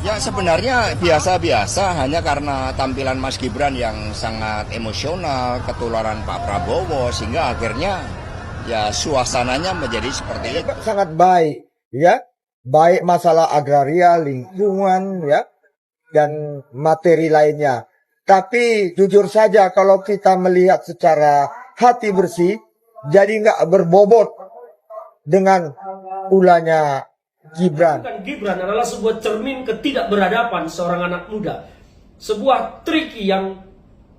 Ya sebenarnya biasa-biasa, hanya karena tampilan Mas Gibran yang sangat emosional, ketularan Pak Prabowo, sehingga akhirnya ya suasananya menjadi seperti itu. Sangat baik, ya, baik masalah agraria, lingkungan, ya, dan materi lainnya. Tapi jujur saja kalau kita melihat secara hati bersih, jadi nggak berbobot dengan ulahnya Gibran. Gibran adalah sebuah cermin ketidakberadaban seorang anak muda. Sebuah trik yang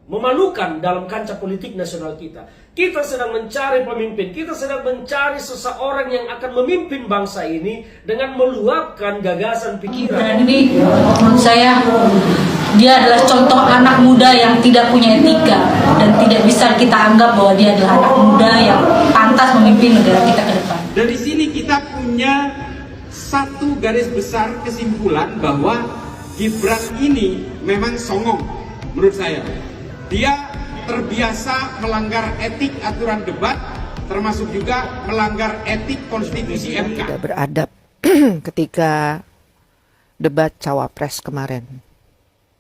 memalukan dalam kancah politik nasional kita. Kita sedang mencari pemimpin, kita sedang mencari seseorang yang akan memimpin bangsa ini dengan meluapkan gagasan pikiran. Dan ini menurut saya dia adalah contoh anak muda yang tidak punya etika dan tidak bisa kita anggap bahwa dia adalah anak muda yang pantas memimpin negara kita ke depan. Dari sini kita punya satu garis besar kesimpulan bahwa Gibran ini memang songong menurut saya. Dia terbiasa melanggar etik aturan debat, termasuk juga melanggar etik konstitusi MK. Tidak beradab ketika debat cawapres kemarin.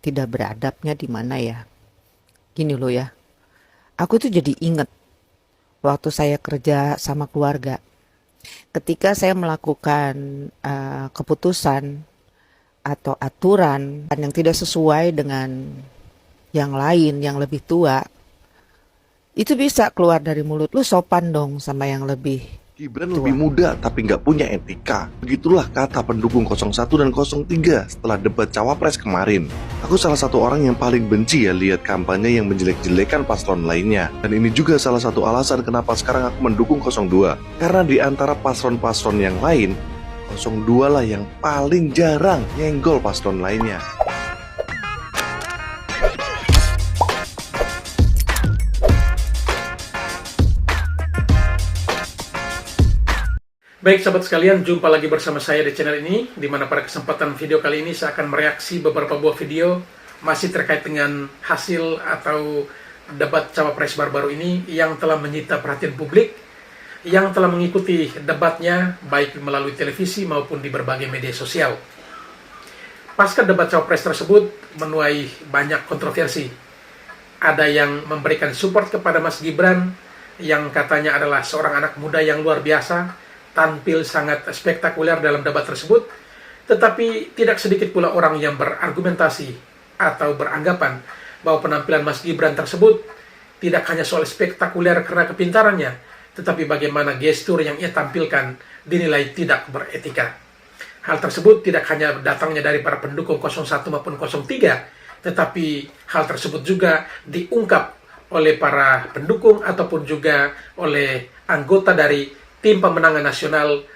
Tidak beradabnya di mana ya? Gini loh ya, aku tuh jadi inget waktu saya kerja sama keluarga. Ketika saya melakukan keputusan atau aturan yang tidak sesuai dengan yang lain, yang lebih tua, itu bisa keluar dari mulut lu, sopan dong sama yang lebih Gibran lebih muda tapi nggak punya etika. Begitulah kata pendukung 01 dan 03 setelah debat cawapres kemarin. Aku salah satu orang yang paling benci ya lihat kampanye yang menjelek-jelekan paslon lainnya. Dan ini juga salah satu alasan kenapa sekarang aku mendukung 02. Karena di antara paslon-paslon yang lain, 02 lah yang paling jarang nyenggol paslon lainnya. Baik sahabat sekalian, jumpa lagi bersama saya di channel ini, di mana pada kesempatan video kali ini saya akan mereaksi beberapa buah video masih terkait dengan hasil atau debat cawapres baru-baru ini yang telah menyita perhatian publik, yang telah mengikuti debatnya baik melalui televisi maupun di berbagai media sosial. Pasca debat cawapres tersebut menuai banyak kontroversi. Ada yang memberikan support kepada Mas Gibran yang katanya adalah seorang anak muda yang luar biasa, tampil sangat spektakuler dalam debat tersebut, tetapi tidak sedikit pula orang yang berargumentasi atau beranggapan bahwa penampilan Mas Gibran tersebut tidak hanya soal spektakuler karena kepintarannya, tetapi bagaimana gestur yang ia tampilkan dinilai tidak beretika. Hal tersebut tidak hanya datangnya dari para pendukung 01 maupun 03, tetapi hal tersebut juga diungkap oleh para pendukung ataupun juga oleh anggota dari tim pemenangan nasional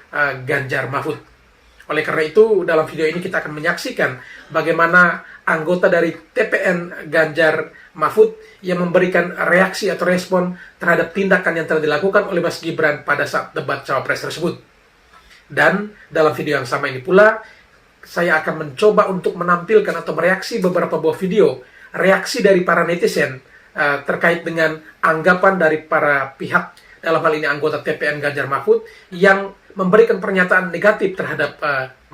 Ganjar Mahfud. Oleh karena itu, dalam video ini kita akan menyaksikan bagaimana anggota dari TPN Ganjar Mahfud yang memberikan reaksi atau respon terhadap tindakan yang telah dilakukan oleh Mas Gibran pada saat debat cawapres tersebut. Dan dalam video yang sama ini pula, saya akan mencoba untuk menampilkan atau mereaksi beberapa buah video reaksi dari para netizen terkait dengan anggapan dari para pihak, dalam hal ini anggota TPN Ganjar Mahfud, yang memberikan pernyataan negatif terhadap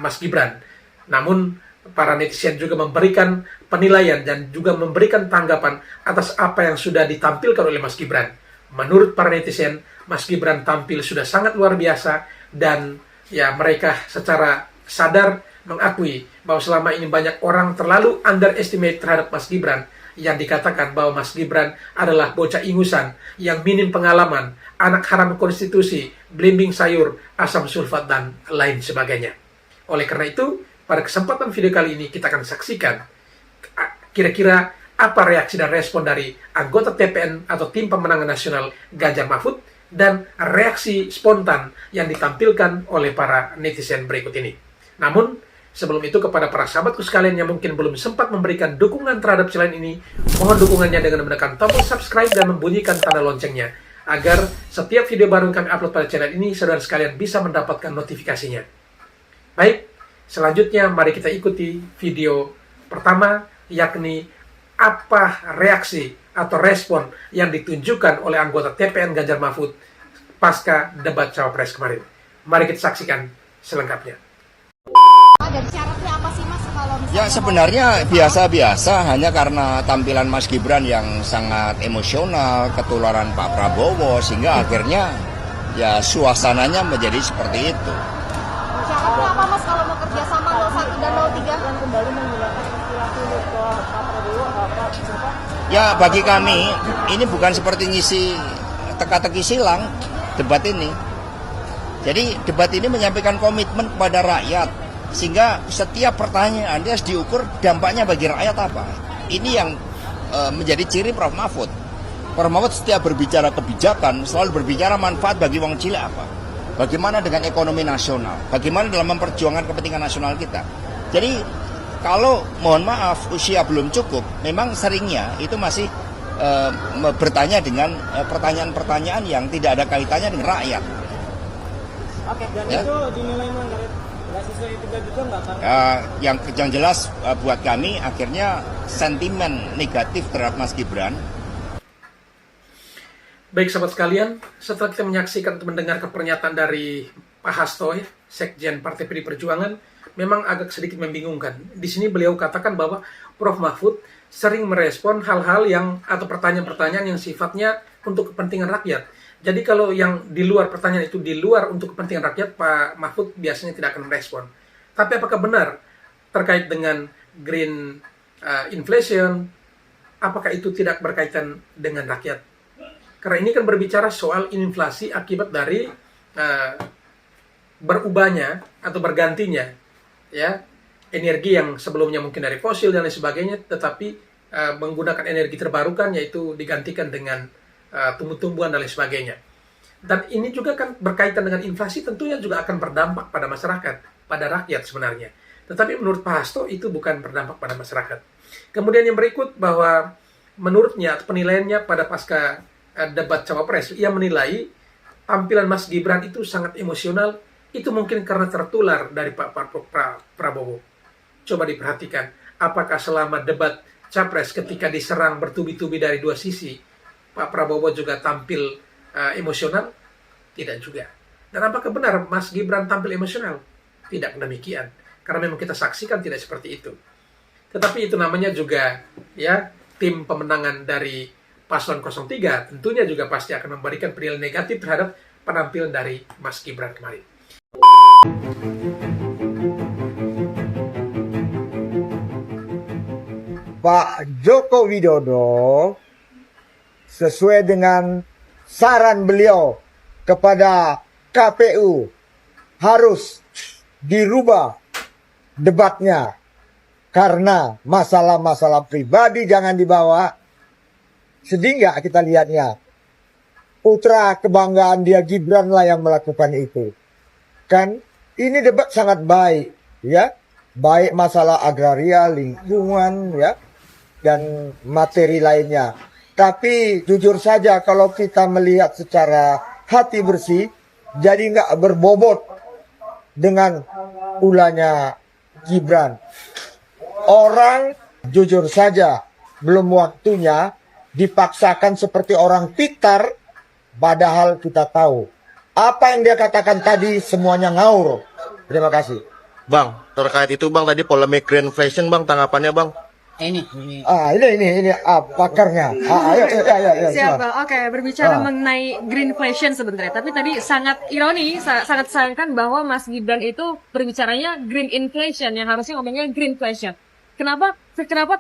Mas Gibran. Namun, para netizen juga memberikan penilaian dan juga memberikan tanggapan atas apa yang sudah ditampilkan oleh Mas Gibran. Menurut para netizen, Mas Gibran tampil sudah sangat luar biasa dan ya mereka secara sadar mengakui bahwa selama ini banyak orang terlalu underestimate terhadap Mas Gibran, yang dikatakan bahwa Mas Gibran adalah bocah ingusan yang minim pengalaman, anak haram konstitusi, belimbing sayur, asam sulfat, dan lain sebagainya. Oleh karena itu, pada kesempatan video kali ini kita akan saksikan kira-kira apa reaksi dan respon dari anggota TPN atau tim pemenangan nasional Ganjar Mahfud dan reaksi spontan yang ditampilkan oleh para netizen berikut ini. Namun, sebelum itu kepada para sahabatku sekalian yang mungkin belum sempat memberikan dukungan terhadap channel ini, mohon dukungannya dengan menekan tombol subscribe dan membunyikan tanda loncengnya, agar setiap video baru yang kami upload pada channel ini, saudara sekalian bisa mendapatkan notifikasinya. Baik, selanjutnya mari kita ikuti video pertama, yakni apa reaksi atau respon yang ditunjukkan oleh anggota TPN Ganjar Mahfud pasca debat cawapres kemarin. Mari kita saksikan selengkapnya. Dan syaratnya apa sih Mas kalau misalnya Ya sebenarnya biasa-biasa, hanya karena tampilan Mas Gibran yang sangat emosional, ketularan Pak Prabowo, sehingga akhirnya ya suasananya menjadi seperti itu. syaratnya apa Mas kalau mau kerja sama 01 dan 03? Dan kembali menggunakan istilah sulit ke Pak Prabowo apa siapa? Ya bagi kami ini bukan seperti ngisi teka-teki silang debat ini. Jadi debat ini menyampaikan komitmen kepada rakyat, sehingga setiap pertanyaan dia harus diukur dampaknya bagi rakyat apa. Ini yang menjadi ciri Prof Mahfud. Prof Mahfud setiap berbicara kebijakan selalu berbicara manfaat bagi wong cilik apa. Bagaimana dengan ekonomi nasional? Bagaimana dalam memperjuangkan kepentingan nasional kita? Jadi kalau mohon maaf usia belum cukup, memang seringnya itu masih bertanya dengan pertanyaan-pertanyaan yang tidak ada kaitannya dengan rakyat. Oke, dan Ya. itu dinilai melanggar basis etika juga nggak Pak? Yang jelas buat kami akhirnya sentimen negatif terhadap Mas Gibran. Baik sahabat sekalian, setelah kita menyaksikan atau mendengarkan pernyataan dari Pak Hasto, Sekjen Partai PD Perjuangan, memang agak sedikit membingungkan. Di sini beliau katakan bahwa Prof Mahfud sering merespon hal-hal yang atau pertanyaan-pertanyaan yang sifatnya untuk kepentingan rakyat. Jadi kalau yang di luar pertanyaan itu di luar untuk kepentingan rakyat, Pak Mahfud biasanya tidak akan merespon. Tapi apakah benar terkait dengan green inflation, apakah itu tidak berkaitan dengan rakyat? Karena ini kan berbicara soal inflasi akibat dari berubahnya atau bergantinya ya energi yang sebelumnya mungkin dari fosil dan lain sebagainya, tetapi menggunakan energi terbarukan, yaitu digantikan dengan tumbuh-tumbuhan dan lain sebagainya. Dan ini juga kan berkaitan dengan inflasi, tentunya juga akan berdampak pada masyarakat, pada rakyat sebenarnya. Tetapi menurut Pak Hasto itu bukan berdampak pada masyarakat. Kemudian yang berikut bahwa menurutnya atau penilaiannya pada pasca debat Cawapres, ia menilai tampilan Mas Gibran itu sangat emosional, itu mungkin karena tertular dari Pak Prabowo. Coba diperhatikan, apakah selama debat Capres ketika diserang bertubi-tubi dari dua sisi, Pak Prabowo juga tampil emosional? Tidak juga. Dan apakah benar Mas Gibran tampil emosional? Tidak demikian. Karena memang kita saksikan tidak seperti itu. Tetapi itu namanya juga ya tim pemenangan dari Paslon 03 tentunya juga pasti akan memberikan penilaian negatif terhadap penampilan dari Mas Gibran kemarin. Pak Joko Widodo sesuai dengan saran beliau kepada KPU harus dirubah debatnya karena masalah-masalah pribadi jangan dibawa. Sedih nggak kita lihatnya? Putra kebanggaan dia Gibran lah yang melakukan itu. Kan ini debat sangat baik, ya. Baik masalah agraria, lingkungan, ya, dan materi lainnya. Tapi jujur saja kalau kita melihat secara hati bersih, jadi nggak berbobot dengan ulahnya Gibran. Orang jujur saja belum waktunya dipaksakan seperti orang pintar, padahal kita tahu apa yang dia katakan tadi semuanya ngaur. Terima kasih. Bang, terkait itu Bang, tadi polemik green inflation Bang, tanggapannya Bang? Ini pakarnya. Ayo. Siap Bang. Oke, berbicara mengenai green inflation sebenarnya. Tapi tadi sangat ironi, sangat disayangkan bahwa Mas Gibran itu berbicaranya green inflation yang harusnya ngomongnya green inflation. Kenapa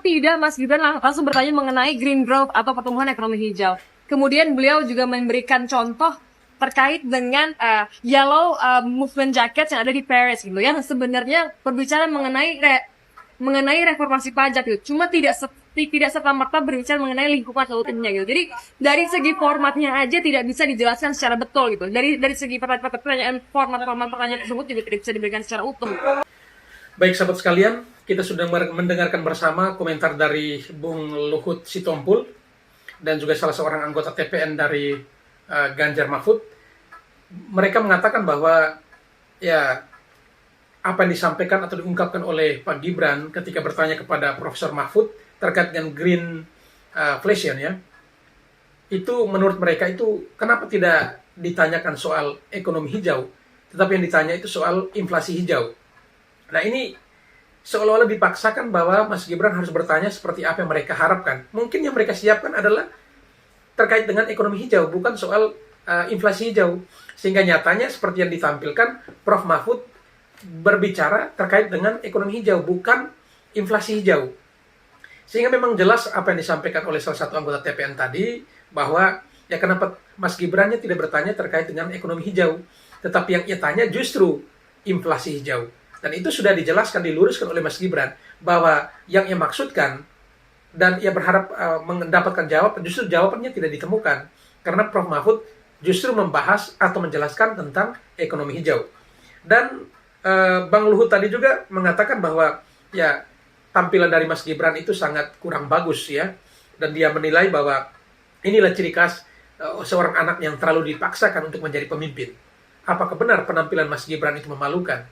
tidak Mas Gibran langsung bertanya mengenai green growth atau pertumbuhan ekonomi hijau? Kemudian beliau juga memberikan contoh terkait dengan yellow movement jacket yang ada di Paris gitu, yang sebenarnya berbicara mengenai reformasi pajak gitu. Cuma tidak serta-merta berbicara mengenai lingkungan seutuhnya gitu. Jadi dari segi formatnya aja tidak bisa dijelaskan secara betul gitu. Dari segi pertanyaan format pertanyaan tersebut juga tidak bisa diberikan secara utuh. Baik sahabat sekalian, kita sudah mendengarkan bersama komentar dari Bung Luhut Sitompul dan juga salah seorang anggota TPN dari Ganjar Mahfud. Mereka mengatakan bahwa ya apa yang disampaikan atau diungkapkan oleh Pak Gibran ketika bertanya kepada Profesor Mahfud terkait dengan green inflation ya, itu menurut mereka itu kenapa tidak ditanyakan soal ekonomi hijau, tetapi yang ditanya itu soal inflasi hijau. Nah ini seolah-olah dipaksakan bahwa Mas Gibran harus bertanya seperti apa yang mereka harapkan. Mungkin yang mereka siapkan adalah terkait dengan ekonomi hijau, bukan soal inflasi hijau. Sehingga nyatanya seperti yang ditampilkan, Prof. Mahfud berbicara terkait dengan ekonomi hijau, bukan inflasi hijau. Sehingga memang jelas apa yang disampaikan oleh salah satu anggota TPN tadi, bahwa ya kenapa Mas Gibrannya tidak bertanya terkait dengan ekonomi hijau, tetapi yang ia tanya justru inflasi hijau. Dan itu sudah dijelaskan, diluruskan oleh Mas Gibran, bahwa yang ia maksudkan dan ia berharap mendapatkan jawaban, justru jawabannya tidak ditemukan. Karena Prof. Mahfud justru membahas atau menjelaskan tentang ekonomi hijau. Dan Bang Luhut tadi juga mengatakan bahwa ya tampilan dari Mas Gibran itu sangat kurang bagus ya. Dan dia menilai bahwa inilah ciri khas seorang anak yang terlalu dipaksakan untuk menjadi pemimpin. Apakah benar penampilan Mas Gibran itu memalukan?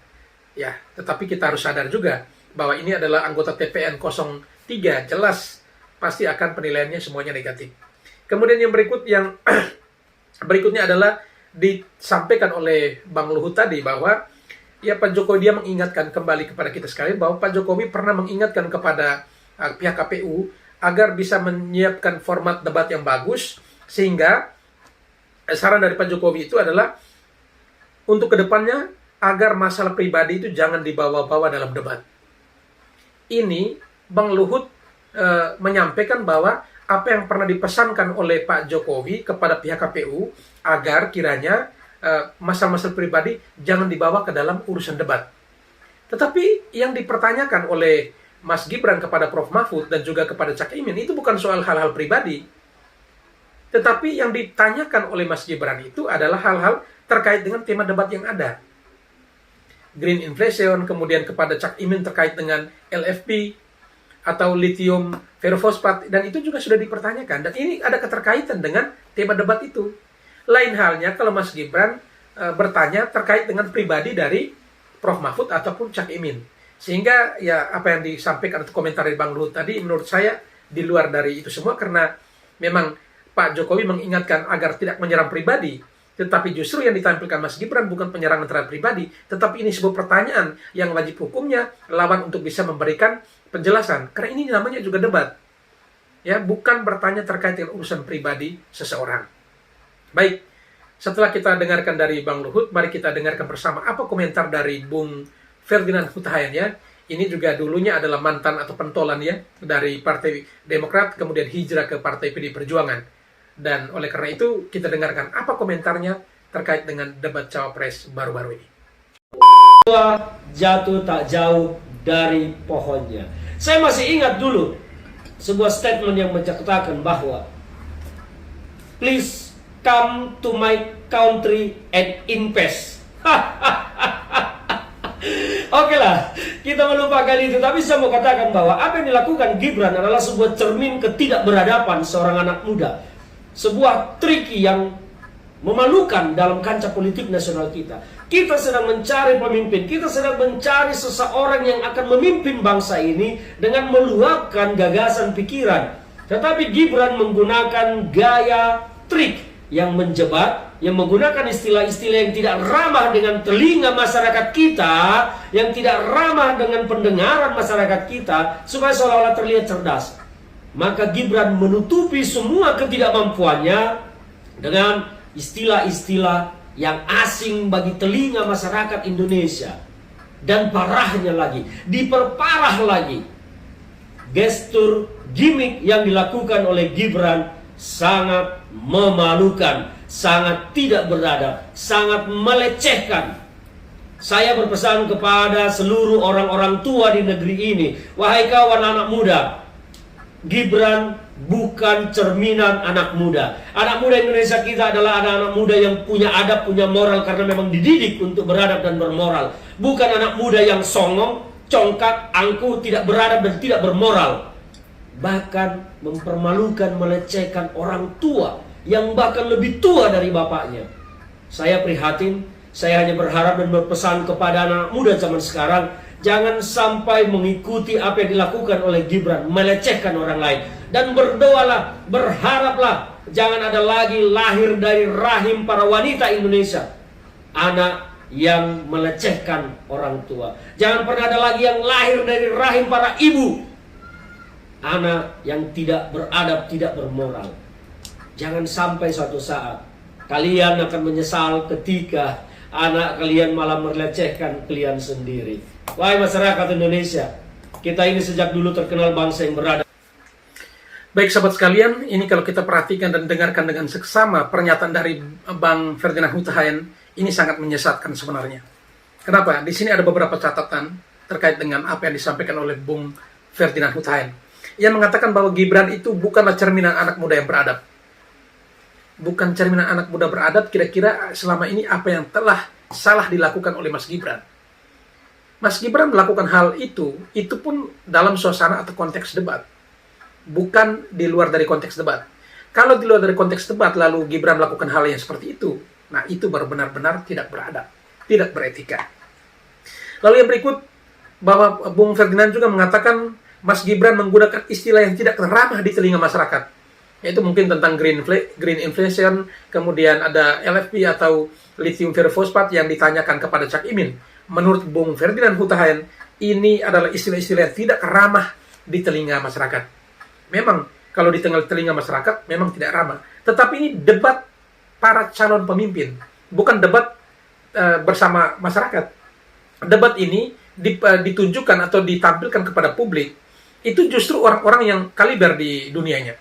Ya, tetapi kita harus sadar juga bahwa ini adalah anggota TPN 03, jelas pasti akan penilaiannya semuanya negatif. Kemudian yang berikutnya adalah disampaikan oleh Bang Luhut tadi bahwa ya Pak Jokowi, dia mengingatkan kembali kepada kita sekalian bahwa Pak Jokowi pernah mengingatkan kepada pihak KPU agar bisa menyiapkan format debat yang bagus, sehingga saran dari Pak Jokowi itu adalah untuk kedepannya agar masalah pribadi itu jangan dibawa-bawa dalam debat. Ini Bang Luhut menyampaikan bahwa apa yang pernah dipesankan oleh Pak Jokowi kepada pihak KPU agar kiranya masalah-masalah pribadi jangan dibawa ke dalam urusan debat. Tetapi yang dipertanyakan oleh Mas Gibran kepada Prof. Mahfud dan juga kepada Cak Imin itu bukan soal hal-hal pribadi. Tetapi yang ditanyakan oleh Mas Gibran itu adalah hal-hal terkait dengan tema debat yang ada. Green inflation, kemudian kepada Cak Imin terkait dengan LFP atau lithium ferrofosfat, dan itu juga sudah dipertanyakan. Dan ini ada keterkaitan dengan tema debat itu. Lain halnya kalau Mas Gibran bertanya terkait dengan pribadi dari Prof. Mahfud ataupun Cak Imin. Sehingga ya apa yang disampaikan atau komentar dari Bang Luhut tadi menurut saya di luar dari itu semua, karena memang Pak Jokowi mengingatkan agar tidak menyerang pribadi. Tetapi justru yang ditampilkan Mas Gibran bukan penyerangan terhadap pribadi, tetapi ini sebuah pertanyaan yang wajib hukumnya lawan untuk bisa memberikan penjelasan. Karena ini namanya juga debat. Ya, bukan bertanya terkait dengan urusan pribadi seseorang. Baik, setelah kita dengarkan dari Bang Luhut, mari kita dengarkan bersama apa komentar dari Bung Ferdinand Hutahayan ya. Ini juga dulunya adalah mantan atau pentolan ya dari Partai Demokrat, kemudian hijrah ke Partai PD Perjuangan. Dan oleh karena itu kita dengarkan apa komentarnya terkait dengan debat cawapres baru-baru ini. Jatuh tak jauh dari pohonnya. Saya masih ingat dulu sebuah statement yang menyatakan bahwa please come to my country and invest. Oke lah, kita melupakan itu. Tapi saya mau katakan bahwa apa yang dilakukan Gibran adalah sebuah cermin ketidakberadaban seorang anak muda. Sebuah triki yang memalukan dalam kancah politik nasional kita. Kita sedang mencari pemimpin, kita sedang mencari seseorang yang akan memimpin bangsa ini dengan meluapkan gagasan pikiran. Tetapi Gibran menggunakan gaya trik yang menjebak, yang menggunakan istilah-istilah yang tidak ramah dengan telinga masyarakat kita, yang tidak ramah dengan pendengaran masyarakat kita, supaya seolah-olah terlihat cerdas. Maka Gibran menutupi semua ketidakmampuannya dengan istilah-istilah yang asing bagi telinga masyarakat Indonesia. Dan parahnya lagi, diperparah lagi, gestur gimmick yang dilakukan oleh Gibran sangat memalukan, sangat tidak beradab, sangat melecehkan. Saya berpesan kepada seluruh orang-orang tua di negeri ini, wahai kawan anak muda, Gibran bukan cerminan anak muda. Anak muda Indonesia kita adalah anak-anak muda yang punya adab, punya moral, karena memang dididik untuk beradab dan bermoral. Bukan anak muda yang songong, congkak, angkuh, tidak beradab dan tidak bermoral. Bahkan mempermalukan, melecehkan orang tua yang bahkan lebih tua dari bapaknya. Saya prihatin, saya hanya berharap dan berpesan kepada anak muda zaman sekarang, jangan sampai mengikuti apa yang dilakukan oleh Gibran, melecehkan orang lain. Dan berdoalah, berharaplah jangan ada lagi lahir dari rahim para wanita Indonesia anak yang melecehkan orang tua. Jangan pernah ada lagi yang lahir dari rahim para ibu, anak yang tidak beradab, tidak bermoral. Jangan sampai suatu saat kalian akan menyesal ketika anak kalian malah melecehkan kalian sendiri. Wahai masyarakat Indonesia, kita ini sejak dulu terkenal bangsa yang beradab. Baik sahabat sekalian, ini kalau kita perhatikan dan dengarkan dengan seksama pernyataan dari Bang Ferdinand Huta Hayan, ini sangat menyesatkan sebenarnya. Kenapa? Di sini ada beberapa catatan terkait dengan apa yang disampaikan oleh Bung Ferdinand Huta Hayan. Yang mengatakan bahwa Gibran itu bukanlah cerminan anak muda yang beradab. Bukan cerminan anak muda beradab, kira-kira selama ini apa yang telah salah dilakukan oleh Mas Gibran. Mas Gibran melakukan hal itu pun dalam suasana atau konteks debat. Bukan di luar dari konteks debat. Kalau di luar dari konteks debat lalu Gibran melakukan hal yang seperti itu, nah itu baru benar-benar tidak beradab, tidak beretika. Lalu yang berikut, bahwa Bung Ferdinand juga mengatakan Mas Gibran menggunakan istilah yang tidak ramah di telinga masyarakat, yaitu mungkin tentang green inflation, kemudian ada LFP atau lithium ferrofosfat yang ditanyakan kepada Cak Imin. Menurut Bung Ferdinand Huta Hayan, ini adalah istilah-istilah yang tidak ramah di telinga masyarakat. Memang kalau di telinga masyarakat memang tidak ramah. Tetapi ini debat para calon pemimpin, bukan debat bersama masyarakat. Debat ini ditunjukkan atau ditampilkan kepada publik, itu justru orang-orang yang kaliber di dunianya.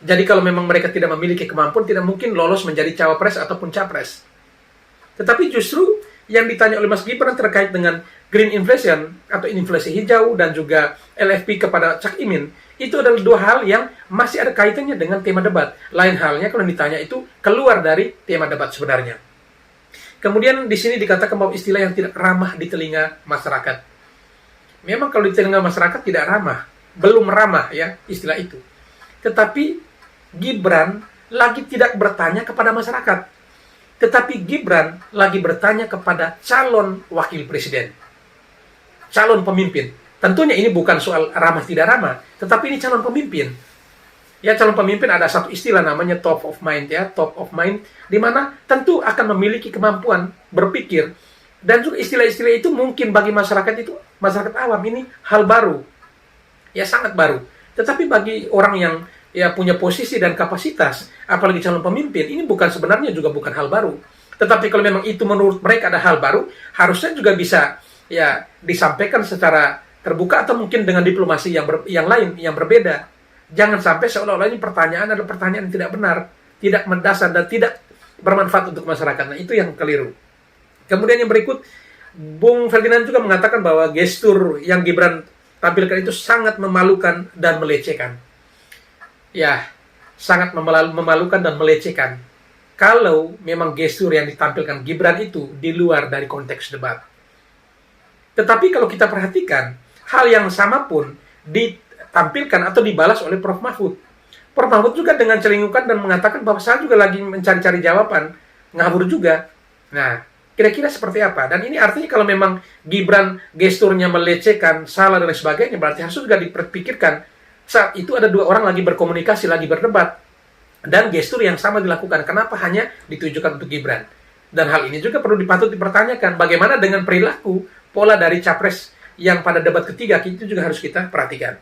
Jadi kalau memang mereka tidak memiliki kemampuan, tidak mungkin lolos menjadi cawapres ataupun capres. Tetapi justru yang ditanya oleh Mas Gibran terkait dengan green inflation atau inflasi hijau dan juga LFP kepada Cak Imin, itu adalah dua hal yang masih ada kaitannya dengan tema debat. Lain halnya kalau ditanya itu keluar dari tema debat sebenarnya. Kemudian di sini dikatakan bahwa istilah yang tidak ramah di telinga masyarakat. Memang kalau di telinga masyarakat tidak ramah, belum ramah ya istilah itu. Tetapi Gibran lagi tidak bertanya kepada masyarakat. Tetapi Gibran lagi bertanya kepada calon wakil presiden, calon pemimpin. Tentunya ini bukan soal ramah tidak ramah, tetapi ini calon pemimpin. Ya, calon pemimpin ada satu istilah namanya top of mind ya, top of mind, di mana tentu akan memiliki kemampuan berpikir. Dan juga istilah-istilah itu mungkin bagi masyarakat itu, masyarakat awam ini hal baru. Ya, sangat baru. Tetapi bagi orang yang ya punya posisi dan kapasitas, apalagi calon pemimpin, ini sebenarnya juga bukan hal baru. Tetapi kalau memang itu menurut mereka ada hal baru, harusnya juga bisa ya disampaikan secara terbuka atau mungkin dengan diplomasi yang lain, yang berbeda. Jangan sampai seolah-olah ini pertanyaan adalah pertanyaan yang tidak benar, tidak mendasar dan tidak bermanfaat untuk masyarakat. Nah, itu yang keliru. Kemudian yang berikut, Bung Ferdinand juga mengatakan bahwa gestur yang Gibran tampilkan itu sangat memalukan dan melecehkan. Ya, sangat memalukan dan melecehkan. Kalau memang gestur yang ditampilkan Gibran itu di luar dari konteks debat. Tetapi kalau kita perhatikan, hal yang sama pun ditampilkan atau dibalas oleh Prof. Mahfud. Prof. Mahfud juga dengan celingukan dan mengatakan bahwa saya juga lagi mencari-cari jawaban, ngawur juga. Nah, kira-kira seperti apa? Dan ini artinya kalau memang Gibran gesturnya melecehkan, salah dan lain sebagainya, berarti harus juga diperpikirkan saat itu ada dua orang lagi berkomunikasi, lagi berdebat, dan gestur yang sama dilakukan. Kenapa hanya ditujukan untuk Gibran? Dan hal ini juga perlu patut dipertanyakan, bagaimana dengan perilaku, pola dari capres yang pada debat ketiga, itu juga harus kita perhatikan.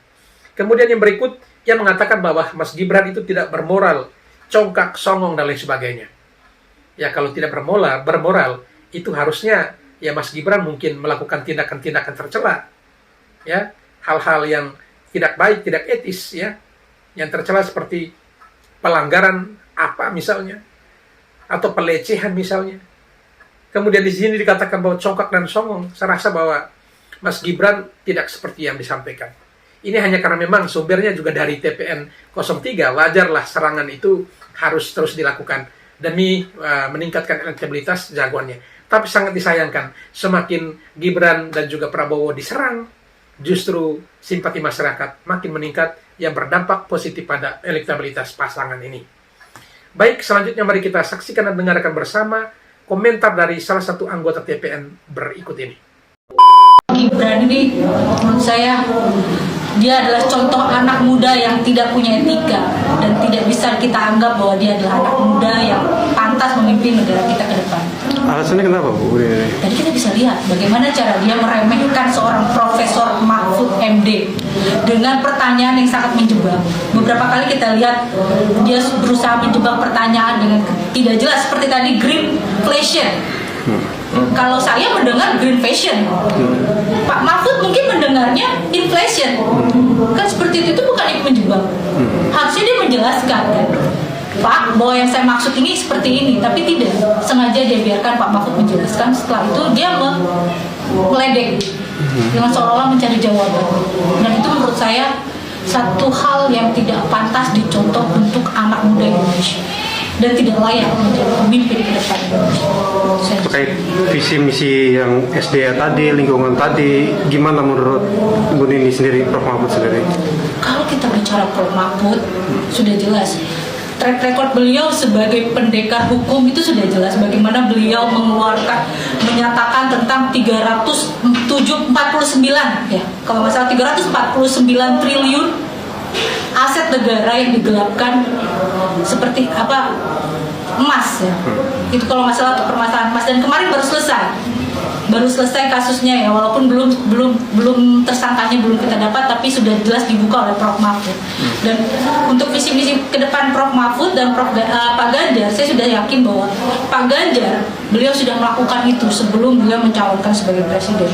Kemudian yang berikut, yang mengatakan bahwa Mas Gibran itu tidak bermoral, congkak, songong, dan lain sebagainya. Ya, kalau tidak bermoral, itu harusnya ya Mas Gibran mungkin melakukan tindakan-tindakan tercela. Ya, hal-hal yang tidak baik, tidak etis, ya, yang tercela seperti pelanggaran apa misalnya, atau pelecehan misalnya. Kemudian di sini dikatakan bahwa congkak dan songong. Saya rasa bahwa Mas Gibran tidak seperti yang disampaikan. Ini hanya karena memang sumbernya juga dari TPN 03. Wajarlah serangan itu harus terus dilakukan demi meningkatkan elektabilitas jagoannya. Tapi sangat disayangkan, semakin Gibran dan juga Prabowo diserang, justru simpati masyarakat makin meningkat yang berdampak positif pada elektabilitas pasangan ini. Baik, selanjutnya mari kita saksikan dan dengarkan bersama komentar dari salah satu anggota TPN berikut ini. Gibran ini menurut saya dia adalah contoh anak muda yang tidak punya etika dan tidak bisa kita anggap bahwa dia adalah anak muda yang pantas memimpin negara kita ke depan. Alasannya kenapa Bu? Tadi kita bisa lihat bagaimana cara dia meremehkan seorang Profesor Mahfud MD dengan pertanyaan yang sangat menjebak. Beberapa kali kita lihat dia berusaha menjebak pertanyaan dengan tidak jelas seperti tadi greenflation. Kalau saya mendengar green fashion, Pak Mahfud mungkin mendengarnya inflation. Kan seperti itu bukan menjebak. Harusnya dia menjelaskan kan. Pak, bahwa yang saya maksud ini seperti ini, tapi tidak. Sengaja dia biarkan Pak Mahfud menjelaskan. Setelah itu dia meledek dengan seolah-olah mencari jawaban. Dan itu menurut saya satu hal yang tidak pantas dicontoh untuk anak muda Indonesia dan tidak layak menjadi pemimpin ke depan Indonesia. Terkait visi misi yang SDA tadi, lingkungan tadi, gimana menurut Bu Nini sendiri, Prof Mahfud sendiri? Kalau kita bicara Prof Mahfud, sudah jelas. Track record beliau sebagai pendekar hukum itu sudah jelas bagaimana beliau menyatakan tentang 349 ya, kalau nggak salah 349 triliun aset negara yang digelapkan seperti apa emas ya. Itu kalau nggak salah untuk permasalahan emas, dan kemarin baru selesai kasusnya ya, walaupun belum tersangkanya belum kita dapat, tapi sudah jelas dibuka oleh Prof Mahfud. Dan untuk visi misi ke depan Prof Mahfud dan Pak Ganjar, saya sudah yakin bahwa Pak Ganjar beliau sudah melakukan itu sebelum beliau mencalonkan sebagai presiden.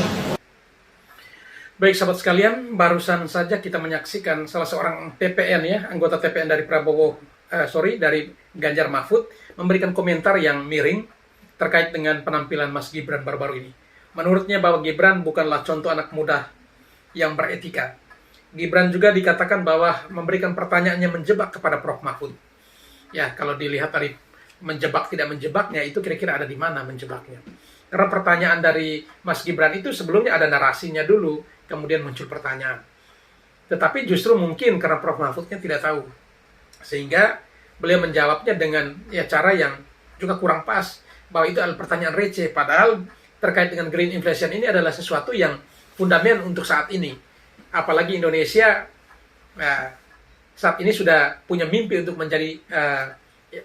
Baik sahabat sekalian, barusan saja kita menyaksikan salah seorang TPN ya, anggota TPN dari dari Ganjar Mahfud memberikan komentar yang miring terkait dengan penampilan Mas Gibran baru-baru ini. Menurutnya bahwa Gibran bukanlah contoh anak muda yang beretika. Gibran juga dikatakan bahwa memberikan pertanyaannya menjebak kepada Prof Mahfud. Ya, kalau dilihat dari menjebak tidak menjebaknya, itu kira-kira ada di mana menjebaknya. Karena pertanyaan dari Mas Gibran itu sebelumnya ada narasinya dulu, kemudian muncul pertanyaan. Tetapi justru mungkin karena Prof Mahfudnya tidak tahu, sehingga beliau menjawabnya dengan cara yang juga kurang pas, bahwa itu adalah pertanyaan receh, padahal terkait dengan green inflation ini adalah sesuatu yang fundamental untuk saat ini. Apalagi Indonesia saat ini sudah punya mimpi untuk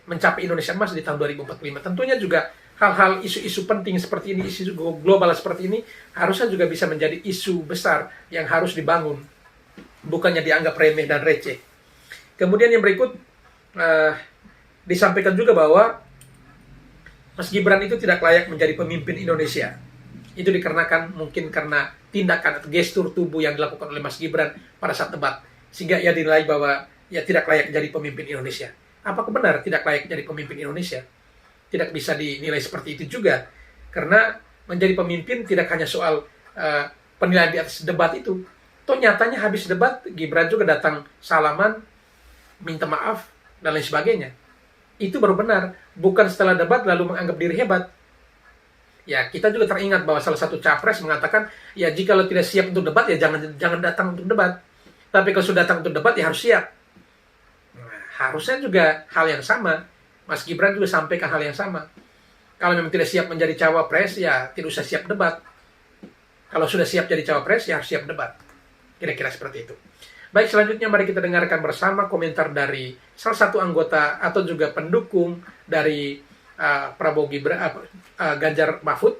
mencapai Indonesia emas di tahun 2045. Tentunya juga hal-hal isu-isu penting seperti ini, isu global seperti ini, harusnya juga bisa menjadi isu besar yang harus dibangun, bukannya dianggap remeh dan receh. Kemudian yang berikut, disampaikan juga bahwa Mas Gibran itu tidak layak menjadi pemimpin Indonesia. Itu dikarenakan mungkin karena tindakan atau gestur tubuh yang dilakukan oleh Mas Gibran pada saat debat, sehingga ia dinilai bahwa ia tidak layak jadi pemimpin Indonesia. Apakah benar tidak layak jadi pemimpin Indonesia? Tidak bisa dinilai seperti itu juga, karena menjadi pemimpin tidak hanya soal penilaian di atas debat itu. Toh nyatanya habis debat, Gibran juga datang salaman, minta maaf, dan lain sebagainya. Itu baru benar, bukan setelah debat lalu menganggap diri hebat. Ya, kita juga teringat bahwa salah satu capres mengatakan, ya jika lo tidak siap untuk debat, ya jangan datang untuk debat. Tapi kalau sudah datang untuk debat, ya harus siap. Nah, harusnya juga hal yang sama. Mas Gibran juga sampaikan hal yang sama. Kalau memang tidak siap menjadi cawapres, ya tidak usah siap debat. Kalau sudah siap jadi cawapres, ya harus siap debat. Kira-kira seperti itu. Baik, selanjutnya mari kita dengarkan bersama komentar dari salah satu anggota atau juga pendukung dari Ganjar Mahfud,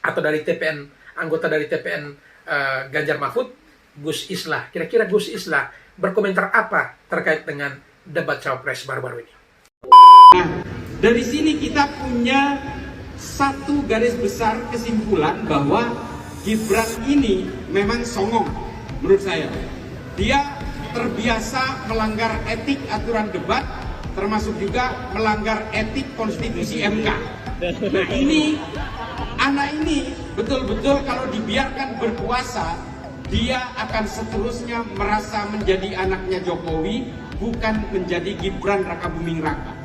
atau dari TPN, anggota dari TPN Ganjar Mahfud, Gus Islah. Kira-kira Gus Islah berkomentar apa terkait dengan debat cawapres baru-baru ini? Nah, dari sini kita punya satu garis besar kesimpulan bahwa Gibran ini memang songong menurut saya. Dia terbiasa melanggar etik aturan debat, termasuk juga melanggar etik konstitusi MK. Nah ini, anak ini betul-betul kalau dibiarkan berkuasa, dia akan seterusnya merasa menjadi anaknya Jokowi, bukan menjadi Gibran Rakabuming Raka.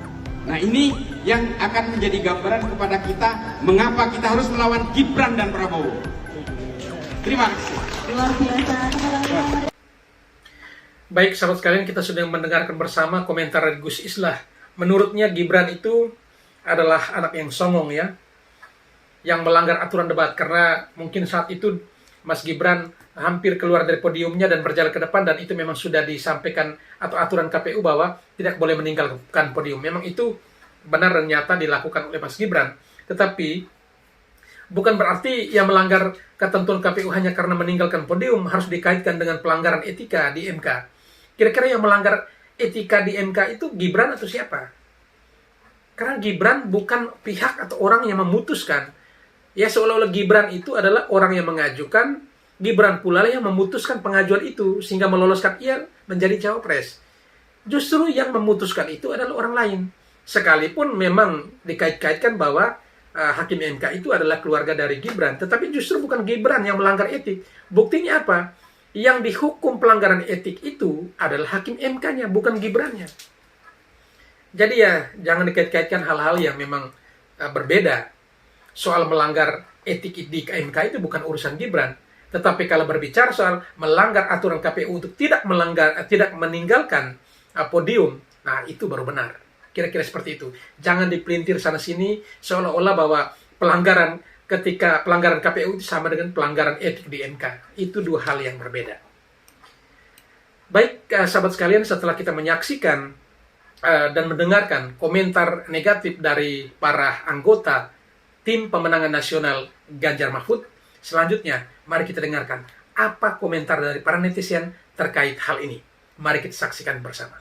Nah ini yang akan menjadi gambaran kepada kita, mengapa kita harus melawan Gibran dan Prabowo. Terima kasih. Luar biasa. Baik, sahabat sekalian, kita sudah mendengarkan bersama komentar dari Gus Islah. Menurutnya Gibran itu adalah anak yang songong ya, yang melanggar aturan debat, karena mungkin saat itu Mas Gibran hampir keluar dari podiumnya dan berjalan ke depan, dan itu memang sudah disampaikan atau aturan KPU bahwa tidak boleh meninggalkan podium. Memang itu benar dan nyata dilakukan oleh Mas Gibran. Tetapi bukan berarti yang melanggar ketentuan KPU hanya karena meninggalkan podium harus dikaitkan dengan pelanggaran etika di MK. Kira-kira yang melanggar etika di MK itu Gibran atau siapa? Karena Gibran bukan pihak atau orang yang memutuskan. Ya, seolah-olah Gibran itu adalah orang yang mengajukan, Gibran pula yang memutuskan pengajuan itu sehingga meloloskan ia menjadi cawapres. Justru yang memutuskan itu adalah orang lain. Sekalipun memang dikait-kaitkan bahwa Hakim MK itu adalah keluarga dari Gibran, tetapi justru bukan Gibran yang melanggar etik. Buktinya apa? Yang dihukum pelanggaran etik itu adalah Hakim MK-nya, bukan Gibran-nya. Jadi ya, jangan dikait-kaitkan hal-hal yang memang berbeda. Soal melanggar etik di MK itu bukan urusan Gibran. Tetapi kalau berbicara soal melanggar aturan KPU untuk tidak meninggalkan podium, nah itu baru benar. Kira-kira seperti itu. Jangan dipelintir sana-sini seolah-olah bahwa pelanggaran KPU itu sama dengan pelanggaran etik di MK. Itu dua hal yang berbeda. Baik, sahabat sekalian, setelah kita menyaksikan dan mendengarkan komentar negatif dari para anggota tim pemenangan nasional Ganjar Mahfud, selanjutnya mari kita dengarkan apa komentar dari para netizen terkait hal ini. Mari kita saksikan bersama.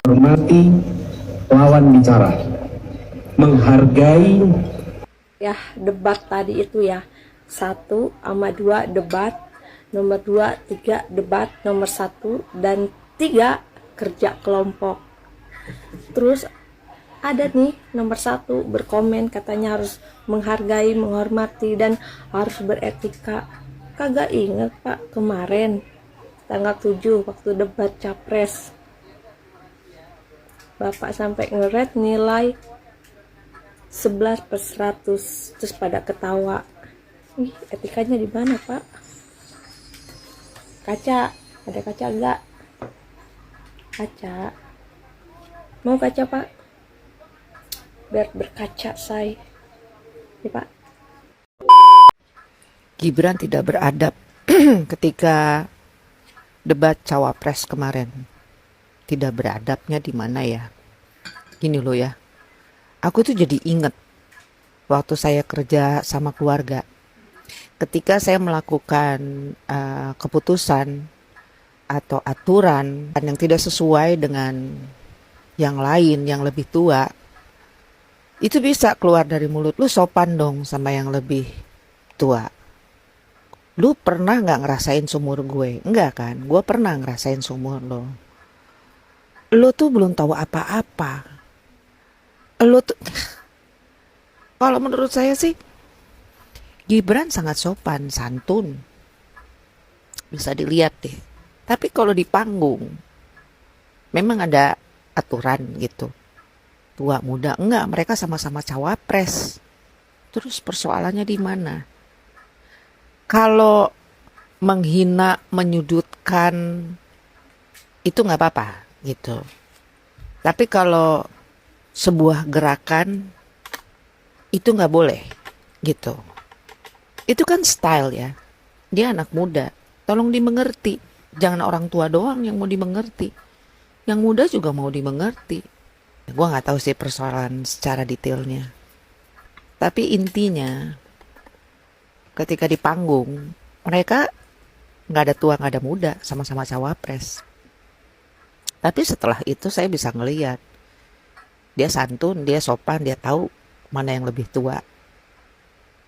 Hormati lawan bicara, menghargai ya debat tadi itu ya, 1 sama 2 debat, nomor 2, 3 debat, nomor 1 dan 3 kerja kelompok. Terus ada nih nomor 1 berkomen katanya harus menghargai, menghormati dan harus beretika. Kagak inget Pak kemarin tanggal 7 waktu debat capres, Bapak sampai ngeret nilai 11/100, terus pada ketawa. Ih, etikanya di mana Pak? Kaca, ada kaca enggak? Kaca. Mau kaca Pak? Biar berkaca say. Ini Pak. Gibran tidak beradab ketika debat cawapres kemarin. Tidak beradabnya di mana ya? Gini loh ya. Aku tuh jadi inget waktu saya kerja sama keluarga. Ketika saya melakukan keputusan atau aturan yang tidak sesuai dengan yang lain, yang lebih tua, itu bisa keluar dari mulut, lu sopan dong sama yang lebih tua. Lu pernah gak ngerasain sumur gue? Enggak kan? Gue pernah ngerasain sumur lo. Lu tuh belum tahu apa-apa. Lu tuh, kalau menurut saya sih, Gibran sangat sopan, santun. Bisa dilihat deh. Tapi kalau di panggung, memang ada aturan gitu. Tua muda, enggak, mereka sama-sama cawapres. Terus persoalannya di mana? Kalau menghina, menyudutkan, itu nggak apa-apa gitu. Tapi kalau sebuah gerakan itu nggak boleh gitu. Itu kan style ya. Dia anak muda, tolong dimengerti. Jangan orang tua doang yang mau dimengerti. Yang muda juga mau dimengerti. Gue nggak tahu sih persoalan secara detailnya. Tapi intinya, ketika di panggung, mereka nggak ada tua nggak ada muda, sama-sama cawapres. Tapi setelah itu saya bisa ngelihat dia santun, dia sopan, dia tahu mana yang lebih tua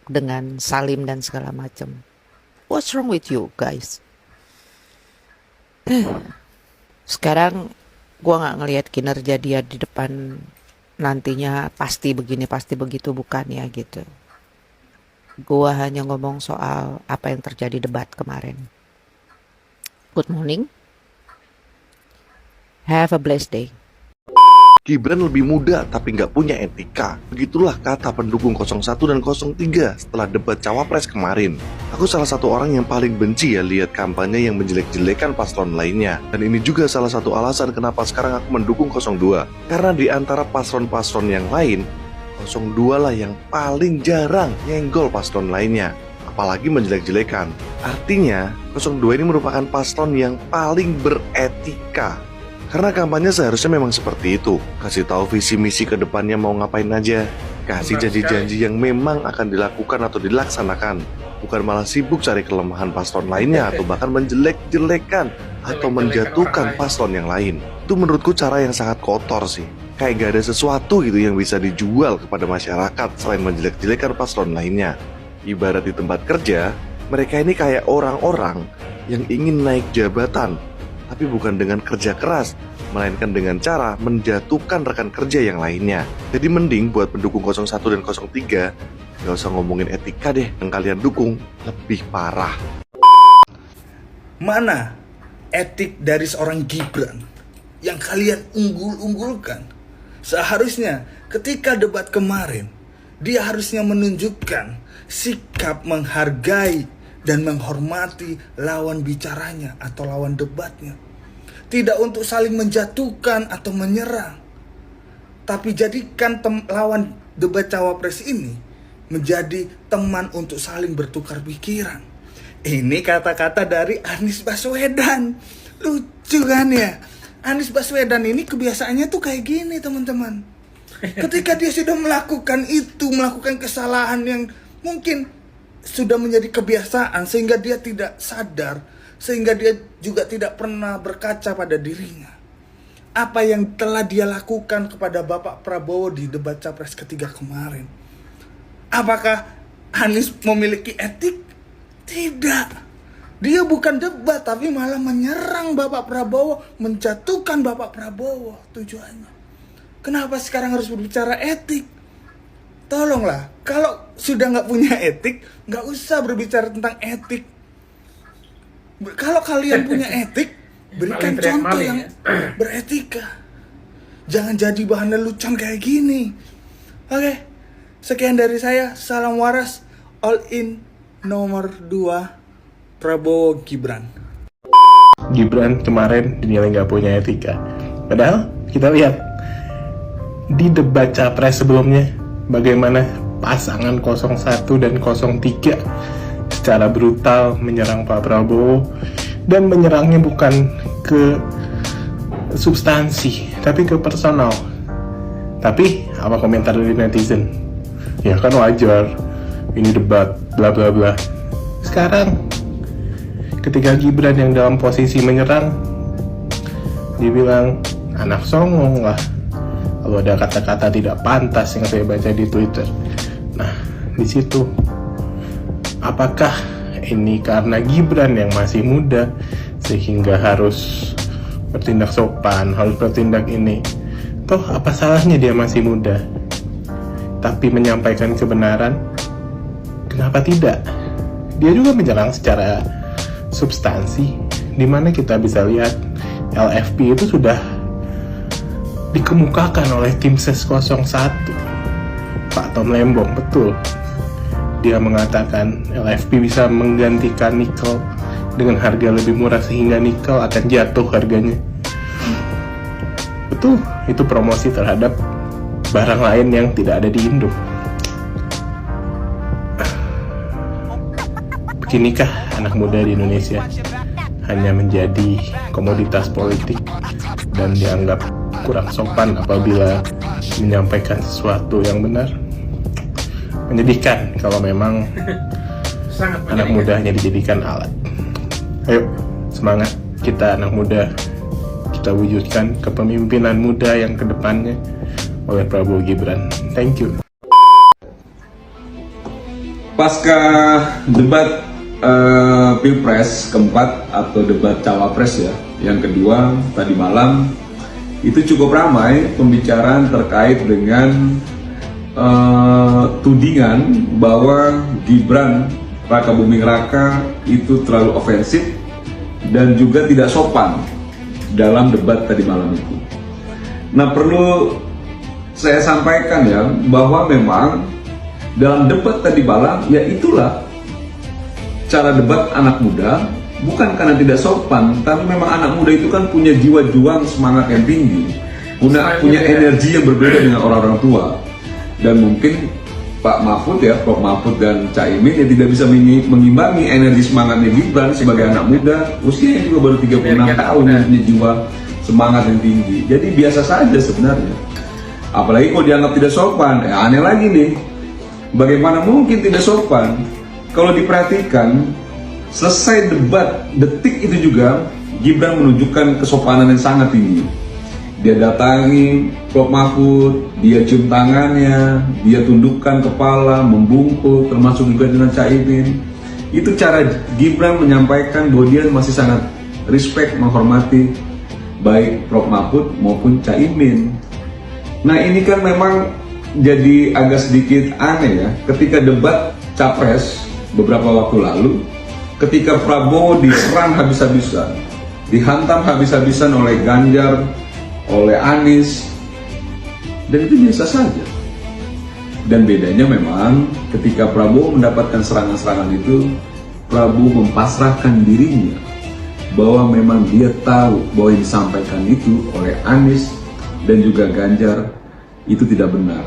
dengan salim dan segala macam. What's wrong with you guys? Sekarang gue nggak ngelihat kinerja dia di depan nantinya pasti begini pasti begitu, bukan ya gitu. Gue hanya ngomong soal apa yang terjadi debat kemarin. Good morning. Have a blessed day. Gibran lebih muda tapi nggak punya etika. Begitulah kata pendukung 01 dan 03 setelah debat cawapres kemarin. Aku salah satu orang yang paling benci ya lihat kampanye yang menjelek-jelekan paslon lainnya. Dan ini juga salah satu alasan kenapa sekarang aku mendukung 02. Karena di antara paslon-paslon yang lain, 02 lah yang paling jarang nyenggol paslon lainnya. Apalagi menjelek-jelekan. Artinya, 02 ini merupakan paslon yang paling beretika. Karena kampanye seharusnya memang seperti itu. Kasih tahu visi misi ke depannya mau ngapain aja. kasih janji-janji yang memang akan dilakukan atau dilaksanakan, bukan malah sibuk cari kelemahan paslon lainnya atau bahkan menjelek-jelekan atau menjatuhkan paslon yang lain. Itu menurutku cara yang sangat kotor sih. Kayak gak ada sesuatu gitu yang bisa dijual kepada masyarakat selain menjelek-jelekan paslon lainnya. Ibarat di tempat kerja, mereka ini kayak orang-orang yang ingin naik jabatan, tapi bukan dengan kerja keras, melainkan dengan cara menjatuhkan rekan kerja yang lainnya. Jadi mending buat pendukung 01 dan 03, gak usah ngomongin etika deh, yang kalian dukung lebih parah. Mana etik dari seorang Gibran yang kalian unggul-unggulkan? Seharusnya ketika debat kemarin, dia harusnya menunjukkan sikap menghargai dan menghormati lawan bicaranya atau lawan debatnya. Tidak untuk saling menjatuhkan atau menyerang, tapi jadikan lawan debat cawapres ini menjadi teman untuk saling bertukar pikiran. Ini kata-kata dari Anies Baswedan. Lucu kan ya? Anies Baswedan ini kebiasaannya tuh kayak gini, teman-teman. Ketika dia sudah melakukan kesalahan yang mungkin sudah menjadi kebiasaan, sehingga dia tidak sadar, sehingga dia juga tidak pernah berkaca pada dirinya. Apa yang telah dia lakukan kepada Bapak Prabowo di debat Capres ketiga kemarin. Apakah Anies memiliki etik? Tidak. Dia bukan debat, tapi malah menyerang Bapak Prabowo, menjatuhkan Bapak Prabowo tujuannya. Kenapa sekarang harus berbicara etik? Tolonglah, kalau sudah nggak punya etik, nggak usah berbicara tentang etik. Kalau kalian punya etik, berikan contoh yang beretika. Jangan jadi bahan lelucon kayak gini. Oke, sekian dari saya. Salam waras. All in nomor 2, Prabowo Gibran. Gibran kemarin dinilai nggak punya etika. Padahal kita lihat di debat capres sebelumnya bagaimana pasangan 01 dan 03 secara brutal menyerang Pak Prabowo, dan menyerangnya bukan ke substansi tapi ke personal. Tapi apa komentar dari netizen? Ya kan wajar, ini debat bla bla bla. Sekarang ketika Gibran yang dalam posisi menyerang, dibilang anak songong lah. Lalu ada kata-kata tidak pantas yang saya baca di Twitter. Nah, di situ apakah ini karena Gibran yang masih muda sehingga harus bertindak sopan, harus bertindak ini? Toh apa salahnya dia masih muda tapi menyampaikan kebenaran? Kenapa tidak? Dia juga menyerang secara substansi, dimana kita bisa lihat LFP itu sudah dikemukakan oleh tim ses 01 Pak Tom Lembong. Betul, dia mengatakan LFP bisa menggantikan nikel dengan harga lebih murah sehingga nikel akan jatuh harganya. Betul, itu promosi terhadap barang lain yang tidak ada di Indo. Beginikah anak muda di Indonesia hanya menjadi komoditas politik dan dianggap kurang sopan apabila menyampaikan sesuatu yang benar? Menyedihkan kalau memang anak muda hanya dijadikan alat. Ayo, semangat kita anak muda, kita wujudkan kepemimpinan muda yang kedepannya oleh Prabowo Gibran. Thank you. Pasca debat Pilpres keempat atau debat Cawapres ya, yang kedua tadi malam, itu cukup ramai pembicaraan terkait dengan tudingan bahwa Gibran Raka Buming Raka itu terlalu ofensif dan juga tidak sopan dalam debat tadi malam itu. Nah, perlu saya sampaikan ya, bahwa memang dalam debat tadi malam, ya itulah cara debat anak muda, bukan karena tidak sopan, tapi memang anak muda itu kan punya jiwa juang, semangat yang tinggi, punya energi yang berbeda dengan orang-orang tua. Dan mungkin Pak Mahfud ya, Prof Mahfud dan Caimin yang tidak bisa mengimbangi energi semangatnya Gibran sebagai anak muda, usianya juga baru 36 tahun, yang punya jiwa semangat yang tinggi. Jadi biasa saja sebenarnya. Apalagi kalau dianggap tidak sopan, aneh lagi nih. Bagaimana mungkin tidak sopan? Kalau diperhatikan, selesai debat detik itu juga Gibran menunjukkan kesopanan yang sangat tinggi. Dia datangi Prof Mahfud, dia cium tangannya, dia tundukkan kepala, membungkuk, termasuk juga dengan Caimin. Itu cara Gibran menyampaikan bahwa dia masih sangat respect, menghormati baik Prof Mahfud maupun Caimin. Nah ini kan memang jadi agak sedikit aneh ya, ketika debat Capres beberapa waktu lalu, ketika Prabowo diserang habis-habisan, dihantam habis-habisan oleh Ganjar, oleh Anies, dan itu biasa saja. Dan bedanya memang ketika Prabowo mendapatkan serangan-serangan itu, Prabowo mempasrahkan dirinya bahwa memang dia tahu bahwa yang disampaikan itu oleh Anies dan juga Ganjar itu tidak benar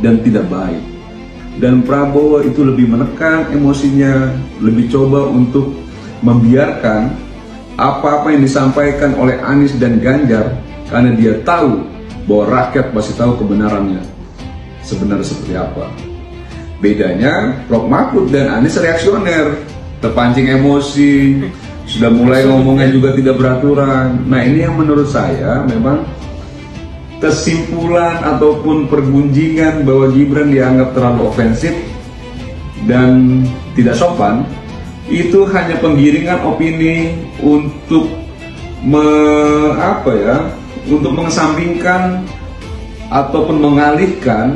dan tidak baik. Dan Prabowo itu lebih menekan emosinya, lebih coba untuk membiarkan apa-apa yang disampaikan oleh Anies dan Ganjar, karena dia tahu bahwa rakyat pasti tahu kebenarannya sebenarnya seperti apa. Bedanya Prof Mahfud dan Anies reaksioner, terpancing emosi, sudah mulai ngomongnya juga tidak beraturan. Nah ini yang menurut saya memang kesimpulan ataupun pergunjingan bahwa Gibran dianggap terlalu ofensif dan tidak sopan, itu hanya penggiringan opini untuk untuk mengesampingkan ataupun mengalihkan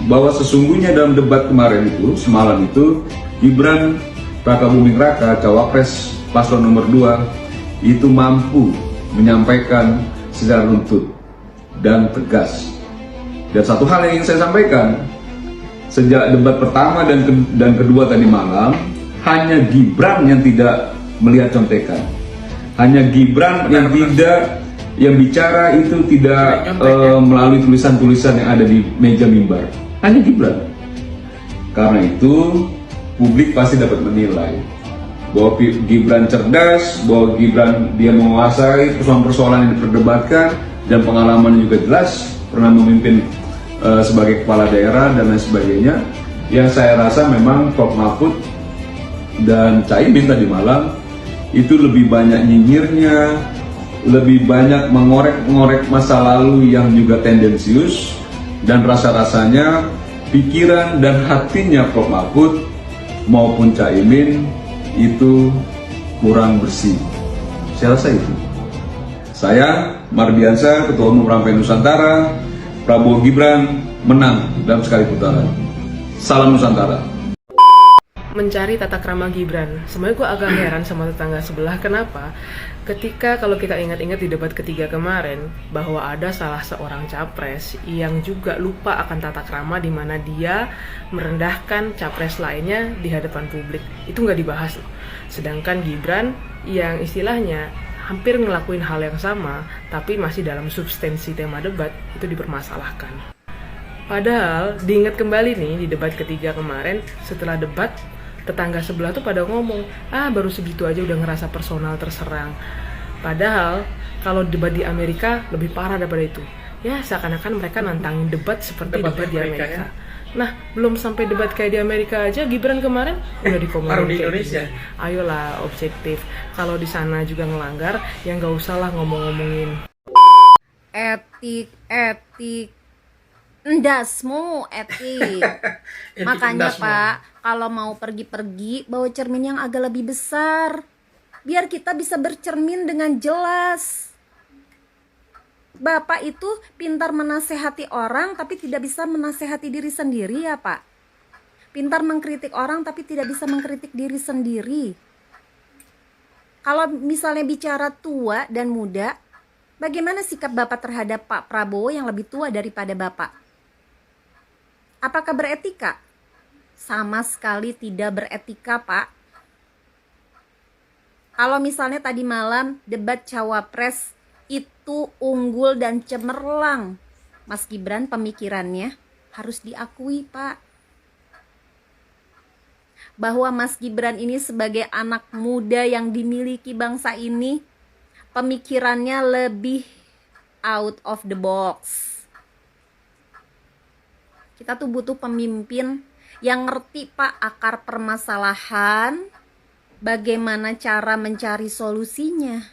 bahwa sesungguhnya dalam debat kemarin itu, semalam itu, Gibran Rakabuming Raka, Cawapres paslon nomor 2, itu mampu menyampaikan secara runtut dan tegas. Dan satu hal yang ingin saya sampaikan, sejak debat pertama dan kedua tadi malam, hanya Gibran yang tidak melihat contekan. Hanya Gibran yang bicara itu tidak melalui tulisan-tulisan yang ada di meja mimbar. Hanya Gibran. Karena itu publik pasti dapat menilai bahwa Gibran cerdas, bahwa Gibran dia menguasai persoalan-persoalan yang diperdebatkan, dan pengalaman juga jelas, pernah memimpin sebagai kepala daerah dan lain sebagainya. Yang saya rasa memang Prof Mahfud dan Caimin tadi malam itu lebih banyak nyinyirnya, lebih banyak mengorek-ngorek masa lalu yang juga tendensius, dan rasa-rasanya pikiran dan hatinya Prof Mahfud maupun Caimin itu kurang bersih. Saya rasa itu. Saya, Mardiansyah, Ketua Umum Rampai Nusantara, Prabowo Gibran menang dalam sekali putaran. Salam Nusantara. Mencari tata krama Gibran. Sebenarnya gue agak heran sama tetangga sebelah. Kenapa? Ketika kalau kita ingat-ingat di debat ketiga kemarin, bahwa ada salah seorang capres yang juga lupa akan tata krama, di mana dia merendahkan capres lainnya di hadapan publik. Itu nggak dibahas loh. Sedangkan Gibran yang istilahnya hampir ngelakuin hal yang sama, tapi masih dalam substansi tema debat, itu dipermasalahkan. Padahal diingat kembali nih di debat ketiga kemarin, setelah debat tetangga sebelah tuh pada ngomong, baru segitu aja udah ngerasa personal terserang. Padahal kalau debat di Amerika lebih parah daripada itu. Ya seakan-akan mereka nantangin debat seperti debat di Amerika. Ya? Nah, belum sampai debat kayak di Amerika aja, Gibran kemarin udah dikomenin di Indonesia. Ayolah objektif. Kalau di sana juga ngelanggar, ya nggak usah lah ngomong-ngomongin. Etik. Endasmu etik. Makanya Pak, kalau mau pergi-pergi bawa cermin yang agak lebih besar, biar kita bisa bercermin dengan jelas. Bapak itu pintar menasehati orang tapi tidak bisa menasehati diri sendiri ya Pak. Pintar mengkritik orang tapi tidak bisa mengkritik diri sendiri. Kalau misalnya bicara tua dan muda, bagaimana sikap Bapak terhadap Pak Prabowo yang lebih tua daripada Bapak? Apakah beretika? Sama sekali tidak beretika Pak. Kalau misalnya tadi malam debat Cawapres itu unggul dan cemerlang, Mas Gibran pemikirannya harus diakui Pak. Bahwa Mas Gibran ini sebagai anak muda yang dimiliki bangsa ini, pemikirannya lebih out of the box. Kita tuh butuh pemimpin yang ngerti Pak akar permasalahan, bagaimana cara mencari solusinya.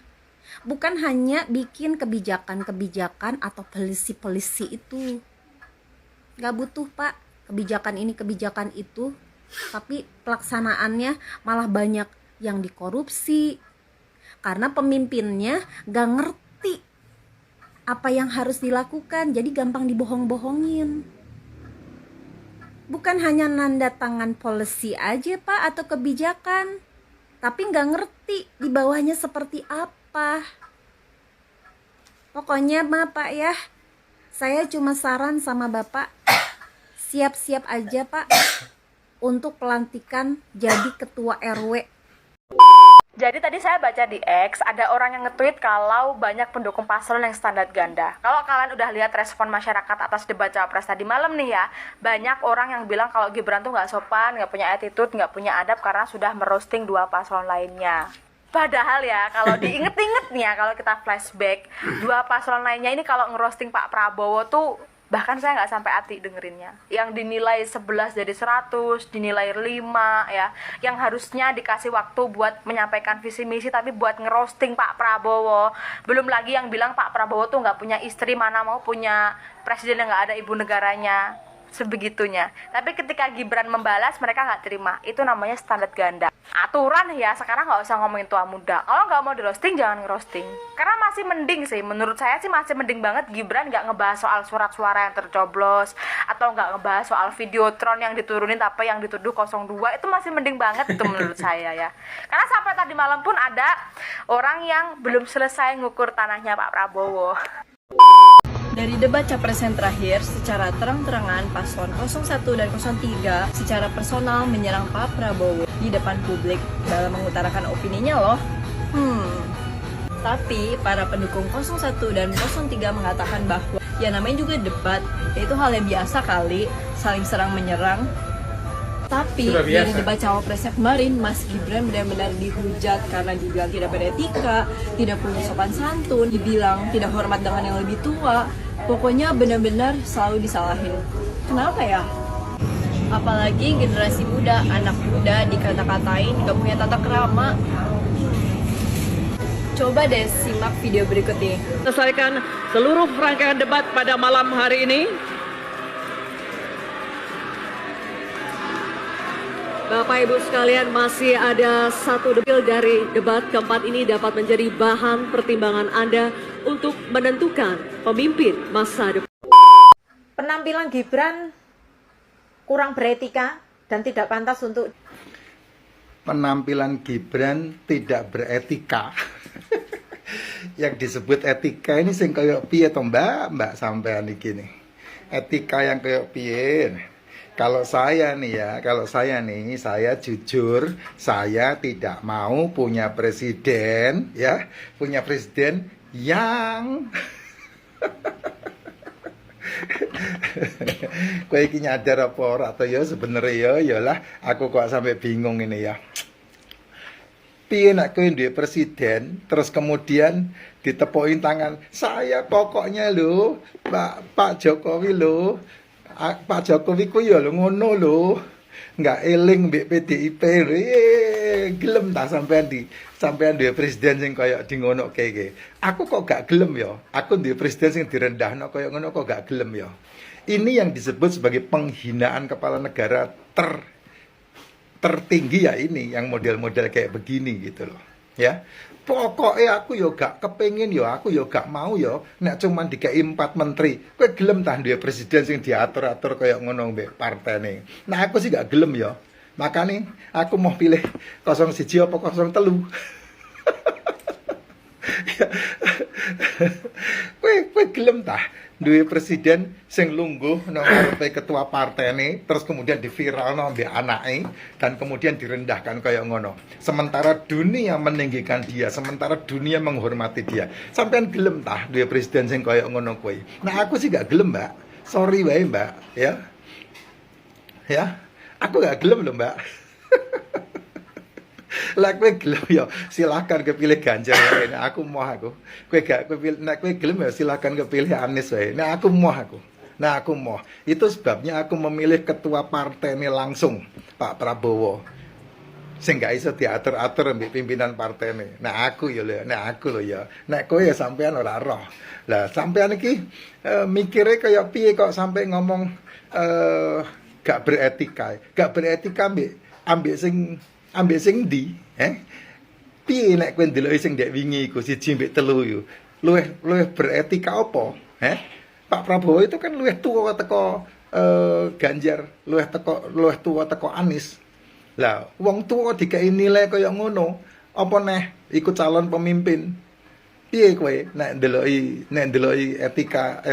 Bukan hanya bikin kebijakan-kebijakan atau polisi-polisi itu. Gak butuh Pak kebijakan ini, kebijakan itu, tapi pelaksanaannya malah banyak yang dikorupsi. Karena pemimpinnya gak ngerti apa yang harus dilakukan, jadi gampang dibohong-bohongin. Bukan hanya nanda tangan policy aja Pak atau kebijakan, tapi nggak ngerti di bawahnya seperti apa. Pokoknya mah Pak ya, saya cuma saran sama Bapak, siap-siap aja Pak untuk pelantikan jadi ketua RW. Jadi tadi saya baca di X, ada orang yang nge-tweet kalau banyak pendukung paslon yang standar ganda. Kalau kalian udah lihat respon masyarakat atas debat Cawapres tadi malam nih ya, banyak orang yang bilang kalau Gibran tuh nggak sopan, nggak punya attitude, nggak punya adab karena sudah merosting dua paslon lainnya. Padahal ya, kalau diinget-inget nih ya, kalau kita flashback, dua paslon lainnya ini kalau ngerosting Pak Prabowo tuh bahkan saya nggak sampai hati dengerinnya. Yang dinilai 11 dari 100, dinilai 5 ya, yang harusnya dikasih waktu buat menyampaikan visi misi tapi buat ngerosting Pak Prabowo. Belum lagi yang bilang Pak Prabowo tuh nggak punya istri, mana mau punya presiden yang nggak ada ibu negaranya, sebegitunya. Tapi ketika Gibran membalas, mereka nggak terima. Itu namanya standar ganda. Aturan ya, sekarang nggak usah ngomongin tua muda. Kalau nggak mau di roasting, jangan ngerosting. Karena masih mending sih, menurut saya sih masih mending banget Gibran nggak ngebahas soal surat suara yang tercoblos, atau nggak ngebahas soal videotron yang diturunin tapi yang dituduh 02. Itu masih mending banget itu menurut saya ya. Karena sampai tadi malam pun ada orang yang belum selesai ngukur tanahnya Pak Prabowo. Dari debat capres yang terakhir, secara terang-terangan paslon 01 dan 03 secara personal menyerang Pak Prabowo di depan publik dalam mengutarakan opininya loh. Tapi para pendukung 01 dan 03 mengatakan bahwa ya namanya juga debat, yaitu hal yang biasa kali, saling serang menyerang. Tapi dari debat cawapresnya kemarin, Mas Gibran benar-benar dihujat karena dibilang tidak beretika, tidak punya sopan santun, dibilang tidak hormat dengan yang lebih tua. Pokoknya benar-benar selalu disalahin. Kenapa ya? Apalagi generasi muda, anak muda dikata-katain gak punya tata krama. Coba deh simak video berikut ini. Selesaikan seluruh rangkaian debat pada malam hari ini. Bapak Ibu sekalian, masih ada satu detil dari debat keempat ini dapat menjadi bahan pertimbangan Anda untuk menentukan pemimpin masa depan. Penampilan Gibran kurang beretika dan tidak pantas untuk... Penampilan Gibran tidak beretika. Yang disebut etika ini sing kayak piye to Mbak sampean iki nih. Etika yang kayak piye? Kalau saya nih ya, saya jujur, saya tidak mau punya presiden ya, punya presiden yang kowe iki nyadar apa ora to ya sebenarnya ya lah aku kok sampai bingung ini ya. Piye nek kowe duwe presiden terus kemudian ditepukin tangan, saya pokoknya lho Pak Jokowi lho. Pak Jokowi ku ya lho ngono lho. Enggak eling mbek PDIP. Gelem ta sampean duwe presiden sing kaya di ngono keke. Aku kok gak gelem ya. Aku duwe presiden sing direndahno kaya ngono kok gak gelem ya. Ini yang disebut sebagai penghinaan kepala negara tertinggi ya ini, yang model-model kayak begini gitu loh. Ya. Pokoknya aku yo gak kepengin yo, aku yo gak mau yo nek cuman dikai 4 menteri. Kowe gelem tah duwe presiden sing diatur-atur kaya ngono mbek partene. Nah aku sih gak gelem yo. Makane aku mau pilih 01 apa 03. Kowe gelem tah duwe presiden sing lungguh nang ngarepe ketua partene terus kemudian diviralno mbek anake dan kemudian direndahkan kayak ngono. Sementara dunia meninggikan dia, sementara dunia menghormati dia. Sampean gelem tah duwe presiden sing kayak ngono kowe. Nah aku sih gak gelem, Mbak. Sorry wae, Mbak, ya. Ya. Aku gak gelem loh, Mbak. Lah kowe gelem ya silakan kepilih Ganjar wae. Nek aku mau aku. Kowe gak kepilih, nek kowe gelem ya silakan kepilih Anies wae. Nek aku mau aku. Nah aku mau, itu sebabnya aku memilih ketua partai ini langsung Pak Prabowo. Sing gak iso diatur-atur mbek pimpinan partai ini. Nah aku loh ya. Nek kowe ya sampean ora roh. Lah sampean iki mikire kaya piye kok sampai ngomong gak beretika. Gak beretika ambek sing ndi? Piye nek kowe ndeloki sing ndek wingi iku 1 mbek 3 yo. Luwih beretika apa? Pak Prabowo itu kan luwih tuwa teko Ganjar, luwih tuwa teko Anies. Lah, wong tuwa dikai nilai kaya ngono, apa neh iku calon pemimpin? Piye kowe nek ndeloki etika,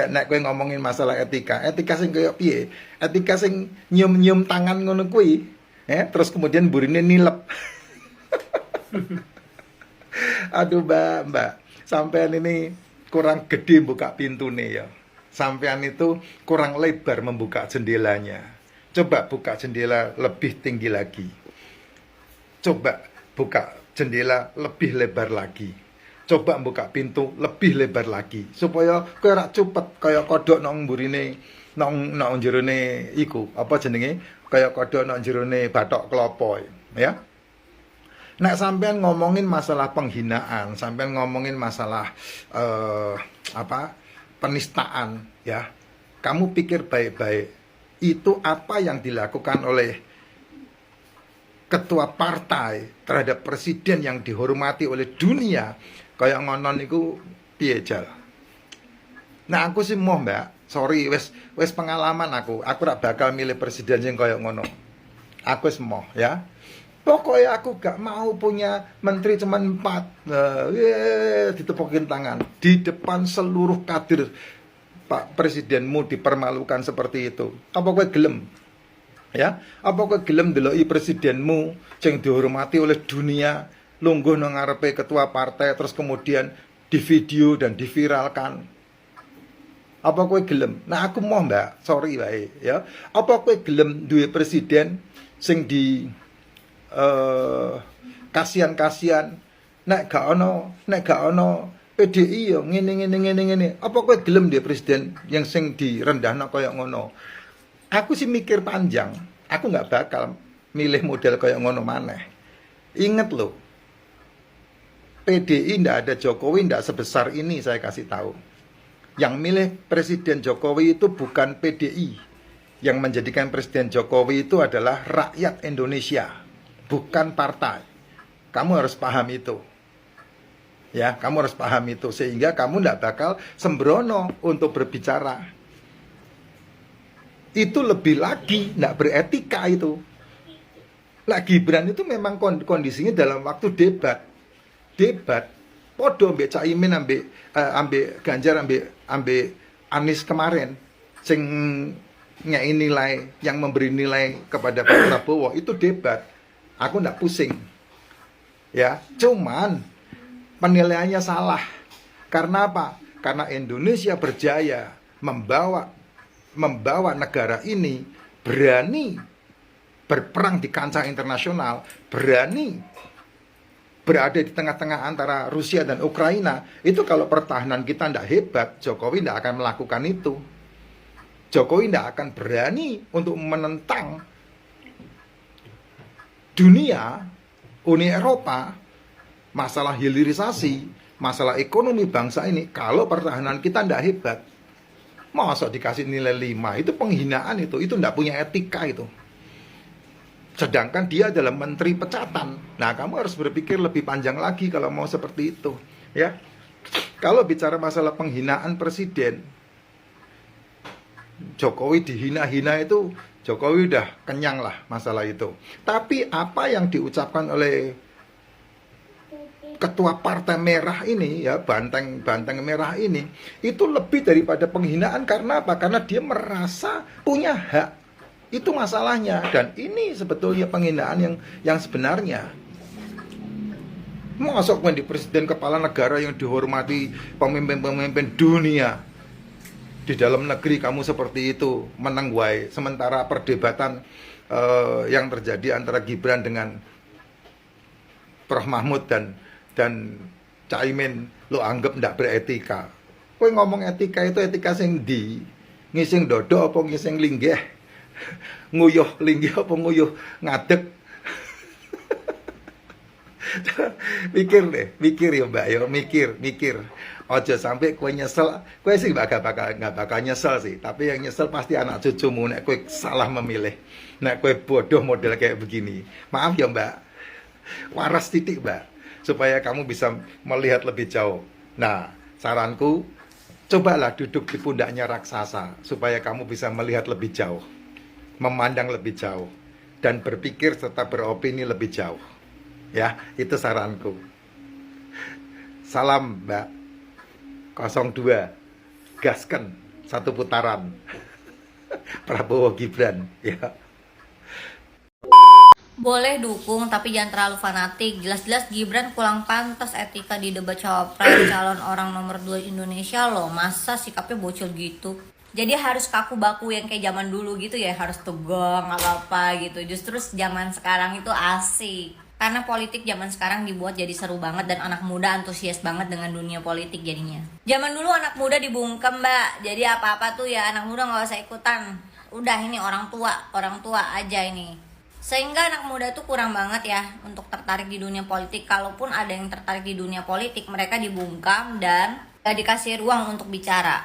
nek kowe ngomongin masalah etika sing kaya piye? Etika sing nyium-nyium tangan ngono kuwi, terus kemudian burine nilep. Aduh, Mbak, sampean ini kurang gede buka pintune ya. Sampean itu kurang lebar membuka jendelanya. Coba buka jendela lebih tinggi lagi. Coba buka jendela lebih lebar lagi. Coba buka pintu lebih lebar lagi supaya kowe ora cupet kaya kodhok nang mburine nang jerone iku, apa jenenge? Kaya kodhok nang jerone bathok klapa ya. Nek sampean ngomongin masalah penghinaan, sampean ngomongin masalah penistaan ya. Kamu pikir baik-baik. Itu apa yang dilakukan oleh ketua partai terhadap presiden yang dihormati oleh dunia kayak ngonon iku piye jal. Nah aku sih mau Mbak, sorry wes pengalaman aku ora bakal milih presiden yang kayak ngono. Aku wis mau ya. Pokoknya aku gak mau punya menteri cuman 4. Ditepukin tangan di depan seluruh kader. Pak presidenmu dipermalukan seperti itu. Apa kowe gelem? Ya, apa kowe gelem ndeloki presidenmu sing dihormati oleh dunia lungguh nang ngarepe ketua partai terus kemudian divideo dan diviralkan? Apa kowe gelem? Nah aku mau Mbak, sorry wae ya. Apa kowe gelem duwe presiden sing di kasihan-kasihan nek gak ono PDI yo ngene. Apa kowe gelem dia presiden yang sing direndahno kaya ngono? Aku sih mikir panjang. Aku nggak bakal milih model kaya ngono maneh. Ingat loh. PDI ndak ada Jokowi ndak sebesar ini saya kasih tahu. Yang milih Presiden Jokowi itu bukan PDI. Yang menjadikan Presiden Jokowi itu adalah rakyat Indonesia, bukan partai. Kamu harus paham itu. Ya, kamu harus paham itu sehingga kamu tidak bakal sembrono untuk berbicara. Itu lebih lagi tidak beretika itu. Lah Gibran itu memang kondisinya dalam waktu debat. Podo ambek Caimin ambek Ganjar ambek Anies kemarin sing ngei nilai yang memberi nilai kepada Pak Prabowo itu debat. Aku tidak pusing. Ya, cuman penilaiannya salah. Karena apa? Karena Indonesia berjaya membawa negara ini berani berperang di kancah internasional, berani berada di tengah-tengah antara Rusia dan Ukraina. Itu kalau pertahanan kita tidak hebat, Jokowi tidak akan melakukan itu. Jokowi tidak akan berani untuk menentang dunia, Uni Eropa, masalah hilirisasi, masalah ekonomi bangsa ini, kalau pertahanan kita tidak hebat. Masa dikasih nilai 5, itu penghinaan itu tidak punya etika itu. Sedangkan dia adalah menteri pecatan. Nah, kamu harus berpikir lebih panjang lagi kalau mau seperti itu, ya. Kalau bicara masalah penghinaan presiden, Jokowi dihina-hina itu, Jokowi udah kenyang lah masalah itu. Tapi apa yang diucapkan oleh ketua partai merah ini, ya, banteng merah ini, itu lebih daripada penghinaan. Karena apa? Karena dia merasa punya hak. Itu masalahnya. Dan ini sebetulnya penghinaan yang sebenarnya. Masuk di presiden kepala negara yang dihormati pemimpin-pemimpin dunia, di dalam negeri kamu seperti itu, menang wae. Sementara perdebatan yang terjadi antara Gibran dengan Prof Mahmud dan Caimin lo anggap ndak beretika. Kowe ngomong etika itu etika sing ndi? ngising dodo apa ngising linggih? Nguyuh linggih apa nguyuh ngadeg? mikir ya Mbak ya, mikir. Ojo sampai kue nyesel, kue sih nggak bakal nyesel sih, tapi yang nyesel pasti anak cucumu nek kue salah memilih, nek kue bodoh model kayak begini. Maaf ya Mbak, waras titik Mbak, supaya kamu bisa melihat lebih jauh. Nah, saranku, cobalah duduk di pundaknya raksasa, supaya kamu bisa melihat lebih jauh, memandang lebih jauh, dan berpikir serta beropini lebih jauh. Ya, itu saranku. Salam Mbak 02, gaskan satu putaran. Prabowo Gibran, ya. Boleh dukung tapi jangan terlalu fanatik. Jelas-jelas Gibran kurang pantas etika di debat cawapres calon orang nomor 2 Indonesia loh. Masa sikapnya bocil gitu? Jadi harus kaku baku yang kayak zaman dulu gitu ya, harus tegang apa-apa gitu. Justru zaman sekarang itu asik. Karena politik zaman sekarang dibuat jadi seru banget dan anak muda antusias banget dengan dunia politik jadinya. Zaman dulu anak muda dibungkem Mbak, jadi apa-apa tuh ya anak muda gak usah ikutan. Udah ini orang tua aja ini. Sehingga anak muda tuh kurang banget ya untuk tertarik di dunia politik. Kalaupun ada yang tertarik di dunia politik, mereka dibungkam dan gak dikasih ruang untuk bicara.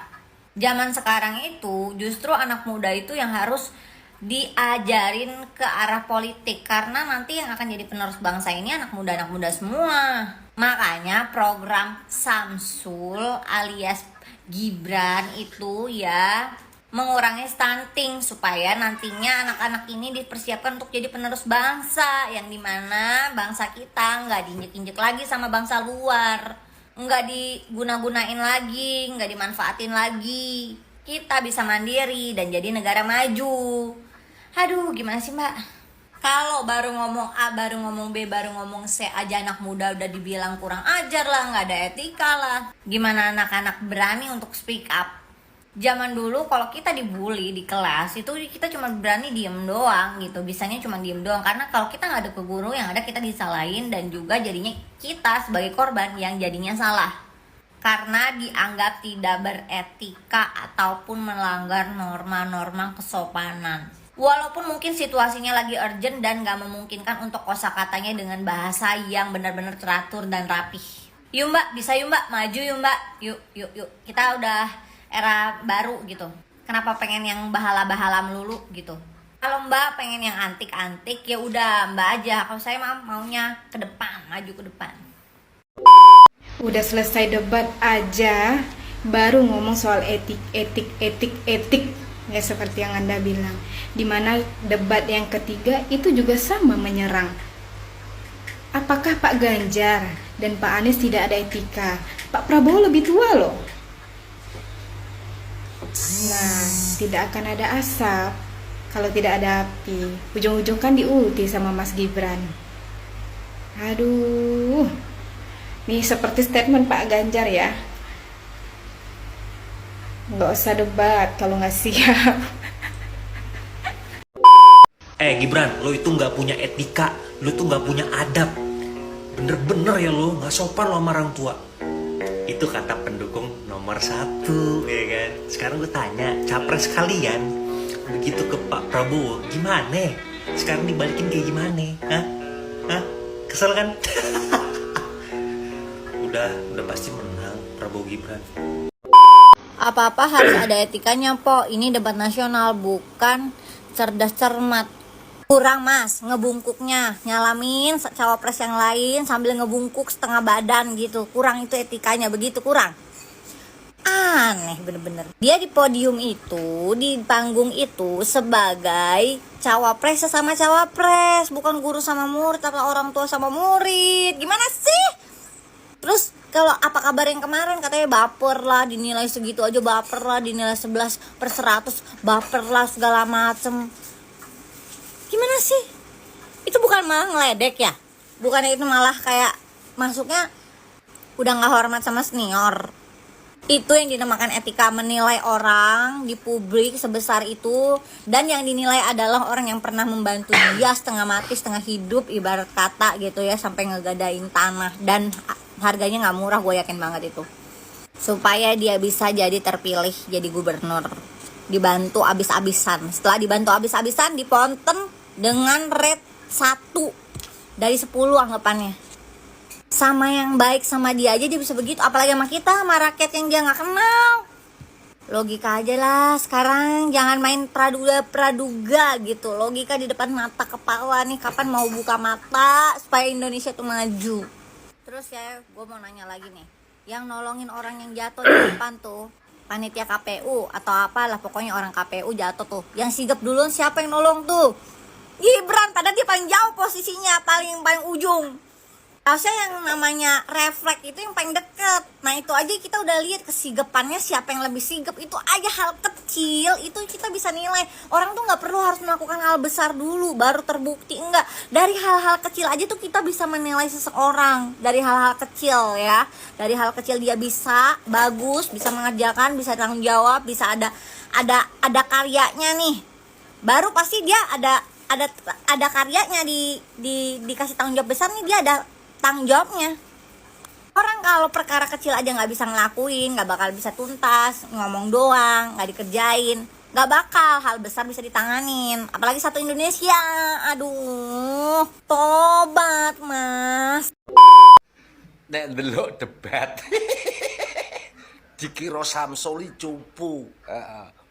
Zaman sekarang itu justru anak muda itu yang harus diajarin ke arah politik, karena nanti yang akan jadi penerus bangsa ini anak muda semua. Makanya program Samsul alias Gibran itu ya mengurangi stunting supaya nantinya anak-anak ini dipersiapkan untuk jadi penerus bangsa, yang dimana bangsa kita nggak diinjek-injek lagi sama bangsa luar, nggak diguna-gunain lagi, nggak dimanfaatin lagi. Kita bisa mandiri dan jadi negara maju. Aduh, gimana sih Mbak? Kalau baru ngomong A, baru ngomong B, baru ngomong C aja anak muda udah dibilang kurang ajar lah, nggak ada etika lah. Gimana anak-anak berani untuk speak up? Zaman dulu kalau kita dibully di kelas itu kita cuma berani diem doang gitu, bisanya cuma diem doang. Karena kalau kita nggak ada ke guru, yang ada kita disalahin dan juga jadinya kita sebagai korban yang jadinya salah. Karena dianggap tidak beretika ataupun melanggar norma-norma kesopanan. Walaupun mungkin situasinya lagi urgent dan gak memungkinkan untuk kosakatanya dengan bahasa yang benar-benar teratur dan rapih. Yuk Mbak, bisa yuk Mbak, maju yuk Mbak, yuk. Kita udah era baru gitu. Kenapa pengen yang bahala-bahala melulu gitu? Kalau Mbak pengen yang antik-antik ya udah Mbak aja. Kalau saya maunya ke depan, maju ke depan. Udah selesai debat aja, baru ngomong soal etik. Ya seperti yang Anda bilang, dimana debat yang ketiga itu juga sama menyerang. Apakah Pak Ganjar dan Pak Anies tidak ada etika? Pak Prabowo lebih tua loh. Nah, tidak akan ada asap kalau tidak ada api. Ujung-ujung kan diulti sama Mas Gibran. Aduh, nih seperti statement Pak Ganjar ya. Nggak usah debat kalau nggak siap. Gibran, lo itu nggak punya etika, lo tuh nggak punya adab. Bener-bener ya lo nggak sopan lo sama orang tua. Itu kata pendukung nomor 1, ya kan. Sekarang gue tanya, capres kalian begitu ke Pak Prabowo, gimana? Sekarang dibalikin kayak gimana? Hah? Kesel kan? udah pasti menang Prabowo Gibran. Apa-apa harus ada etikanya, Po. Ini debat nasional, bukan cerdas cermat. Kurang Mas, ngebungkuknya, nyalamin cawapres yang lain sambil ngebungkuk setengah badan gitu. Kurang itu etikanya, begitu kurang. Aneh bener-bener. Dia di podium itu, di panggung itu sebagai cawapres sesama cawapres, bukan guru sama murid atau orang tua sama murid. Gimana sih? Terus kalau apa kabar yang kemarin katanya baper lah, dinilai segitu aja baper lah, dinilai 11/100 baper lah segala macem. Gimana sih? Itu bukan malah ngeledek ya? Bukannya itu malah kayak masuknya udah gak hormat sama senior. Itu yang dinamakan etika, menilai orang di publik sebesar itu. Dan yang dinilai adalah orang yang pernah membantu dia setengah mati setengah hidup, ibarat kata gitu ya, sampai ngegadain tanah. Dan harganya gak murah, gue yakin banget itu, supaya dia bisa jadi terpilih jadi gubernur. dibantu abis-abisan. Setelah dibantu abis-abisan, diponten dengan rate 1 dari 10 anggapannya. Sama yang baik sama dia aja dia bisa begitu, apalagi sama kita, sama rakyat yang dia nggak kenal. Logika aja lah sekarang, jangan main praduga gitu. Logika di depan mata kepala nih, kapan mau buka mata supaya Indonesia tuh maju. Terus ya, gue mau nanya lagi nih, yang nolongin orang yang jatuh di depan tuh panitia KPU atau apalah, pokoknya orang KPU jatuh tuh, yang sigap duluan siapa yang nolong tuh? Gibran, padahal dia paling jauh posisinya, paling ujung. Harusnya yang namanya refleks itu yang paling deket. Nah itu aja kita udah lihat kesigapannya, siapa yang lebih sigap. Itu aja hal kecil, itu kita bisa nilai. Orang tuh nggak perlu harus melakukan hal besar dulu baru terbukti, enggak. Dari hal-hal kecil aja tuh kita bisa menilai seseorang. Dari hal-hal kecil ya, dari hal kecil dia bisa bagus, bisa mengerjakan, bisa tanggung jawab, bisa ada karyanya nih. Baru pasti dia ada karyanya, dikasih tanggung jawab besar nih, dia ada tanggung jawabnya. Orang kalau perkara kecil aja nggak bisa ngelakuin, nggak bakal bisa tuntas, ngomong doang, nggak dikerjain, nggak bakal hal besar bisa ditanganin. Apalagi satu Indonesia, aduh, tobat mas. Nek ndelok debat dikira Samsuli cupu,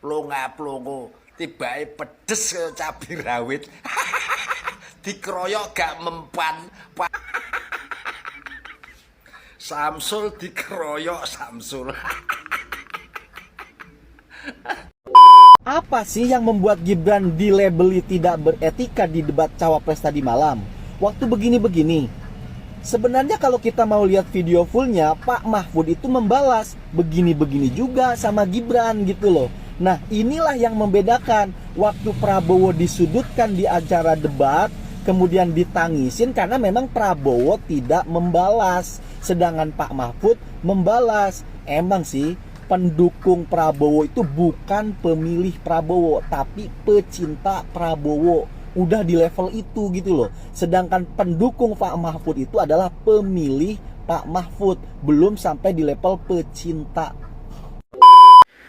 plonga-plongo, tibake pedes kaya cabai rawit. Dikeroyok gak mempan. Samsul dikeroyok Samsul. Apa sih yang membuat Gibran dilabeli tidak beretika di debat cawapres tadi malam? Waktu begini-begini. Sebenarnya kalau kita mau lihat video fullnya, Pak Mahfud itu membalas begini-begini juga sama Gibran gitu loh. Nah inilah yang membedakan. Waktu Prabowo disudutkan di acara debat, kemudian ditangisin karena memang Prabowo tidak membalas. Sedangkan Pak Mahfud membalas. Emang sih pendukung Prabowo itu bukan pemilih Prabowo, tapi pecinta Prabowo. Udah di level itu gitu loh. Sedangkan pendukung Pak Mahfud itu adalah pemilih Pak Mahfud, belum sampai di level pecinta.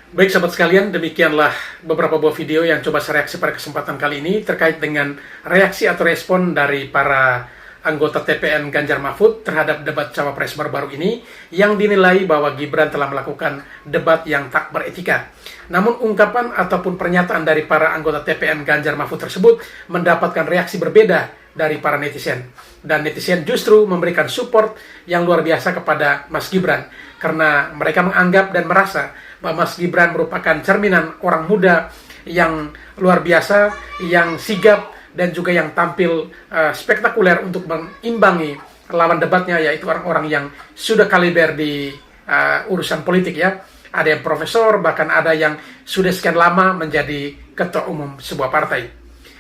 Baik sahabat sekalian, demikianlah beberapa buah video yang coba saya reaksi pada kesempatan kali ini terkait dengan reaksi atau respon dari para anggota TPN Ganjar Mahfud terhadap debat cawapres baru-baru ini yang dinilai bahwa Gibran telah melakukan debat yang tak beretika. Namun ungkapan ataupun pernyataan dari para anggota TPN Ganjar Mahfud tersebut mendapatkan reaksi berbeda dari para netizen. Dan netizen justru memberikan support yang luar biasa kepada Mas Gibran karena mereka menganggap dan merasa bahwa Mas Gibran merupakan cerminan orang muda yang luar biasa, yang sigap, dan juga yang tampil spektakuler untuk mengimbangi lawan debatnya, yaitu orang-orang yang sudah kaliber di urusan politik ya. Ada yang profesor, bahkan ada yang sudah sekian lama menjadi ketua umum sebuah partai.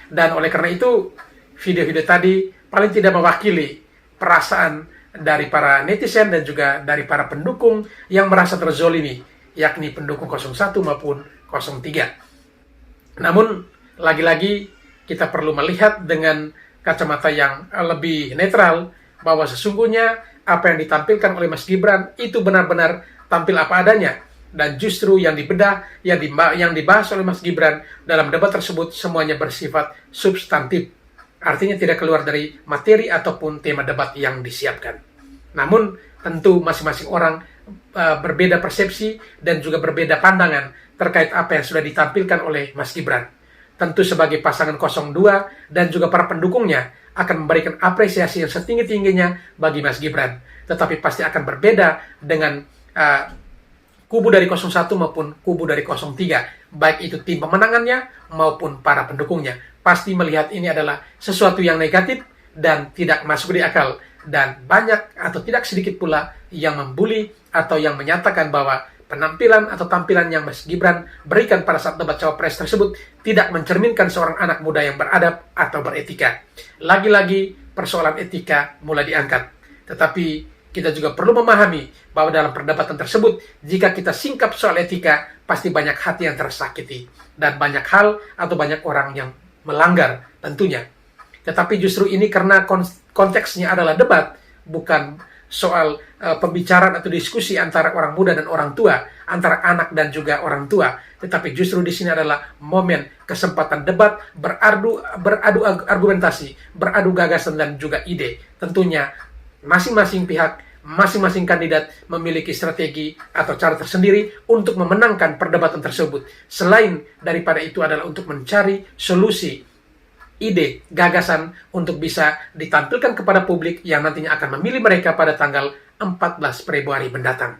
Dan oleh karena itu, video-video tadi paling tidak mewakili perasaan dari para netizen dan juga dari para pendukung yang merasa terzolimi, yakni pendukung 01 maupun 03. Namun, lagi-lagi kita perlu melihat dengan kacamata yang lebih netral bahwa sesungguhnya apa yang ditampilkan oleh Mas Gibran itu benar-benar tampil apa adanya. Dan justru yang dibedah, yang dibahas oleh Mas Gibran dalam debat tersebut semuanya bersifat substantif. Artinya tidak keluar dari materi ataupun tema debat yang disiapkan. Namun tentu masing-masing orang berbeda persepsi dan juga berbeda pandangan terkait apa yang sudah ditampilkan oleh Mas Gibran. Tentu sebagai pasangan 02 dan juga para pendukungnya akan memberikan apresiasi yang setinggi-tingginya bagi Mas Gibran. Tetapi pasti akan berbeda dengan kubu dari 01 maupun kubu dari 03. Baik itu tim pemenangannya maupun para pendukungnya. Pasti melihat ini adalah sesuatu yang negatif dan tidak masuk di akal. Dan banyak atau tidak sedikit pula yang membuli atau yang menyatakan bahwa penampilan atau tampilan yang Mas Gibran berikan pada saat debat cawapres tersebut tidak mencerminkan seorang anak muda yang beradab atau beretika. Lagi-lagi persoalan etika mulai diangkat. Tetapi kita juga perlu memahami bahwa dalam perdebatan tersebut, jika kita singkap soal etika, pasti banyak hati yang tersakiti. Dan banyak hal atau banyak orang yang melanggar tentunya. Tetapi justru ini karena konteksnya adalah debat, bukan soal pembicaraan atau diskusi antara orang muda dan orang tua, antara anak dan juga orang tua, tetapi justru di sini adalah momen kesempatan debat, beradu argumentasi, beradu gagasan dan juga ide. Tentunya masing-masing pihak, masing-masing kandidat memiliki strategi atau cara tersendiri untuk memenangkan perdebatan tersebut. Selain daripada itu adalah untuk mencari solusi, ide, gagasan untuk bisa ditampilkan kepada publik yang nantinya akan memilih mereka pada tanggal 14 Februari mendatang.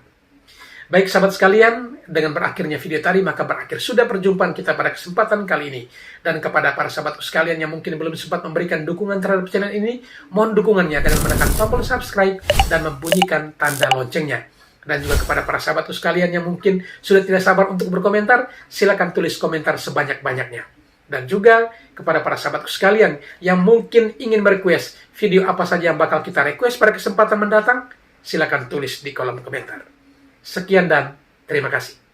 Baik sahabat sekalian, dengan berakhirnya video tadi maka berakhir sudah perjumpaan kita pada kesempatan kali ini. Dan kepada para sahabat sekalian yang mungkin belum sempat memberikan dukungan terhadap channel ini, mohon dukungannya dengan menekan tombol subscribe dan membunyikan tanda loncengnya. Dan juga kepada para sahabat sekalian yang mungkin sudah tidak sabar untuk berkomentar, silakan tulis komentar sebanyak-banyaknya. Dan juga kepada para sahabatku sekalian yang mungkin ingin merequest video apa saja yang bakal kita request pada kesempatan mendatang, silakan tulis di kolom komentar. Sekian dan terima kasih.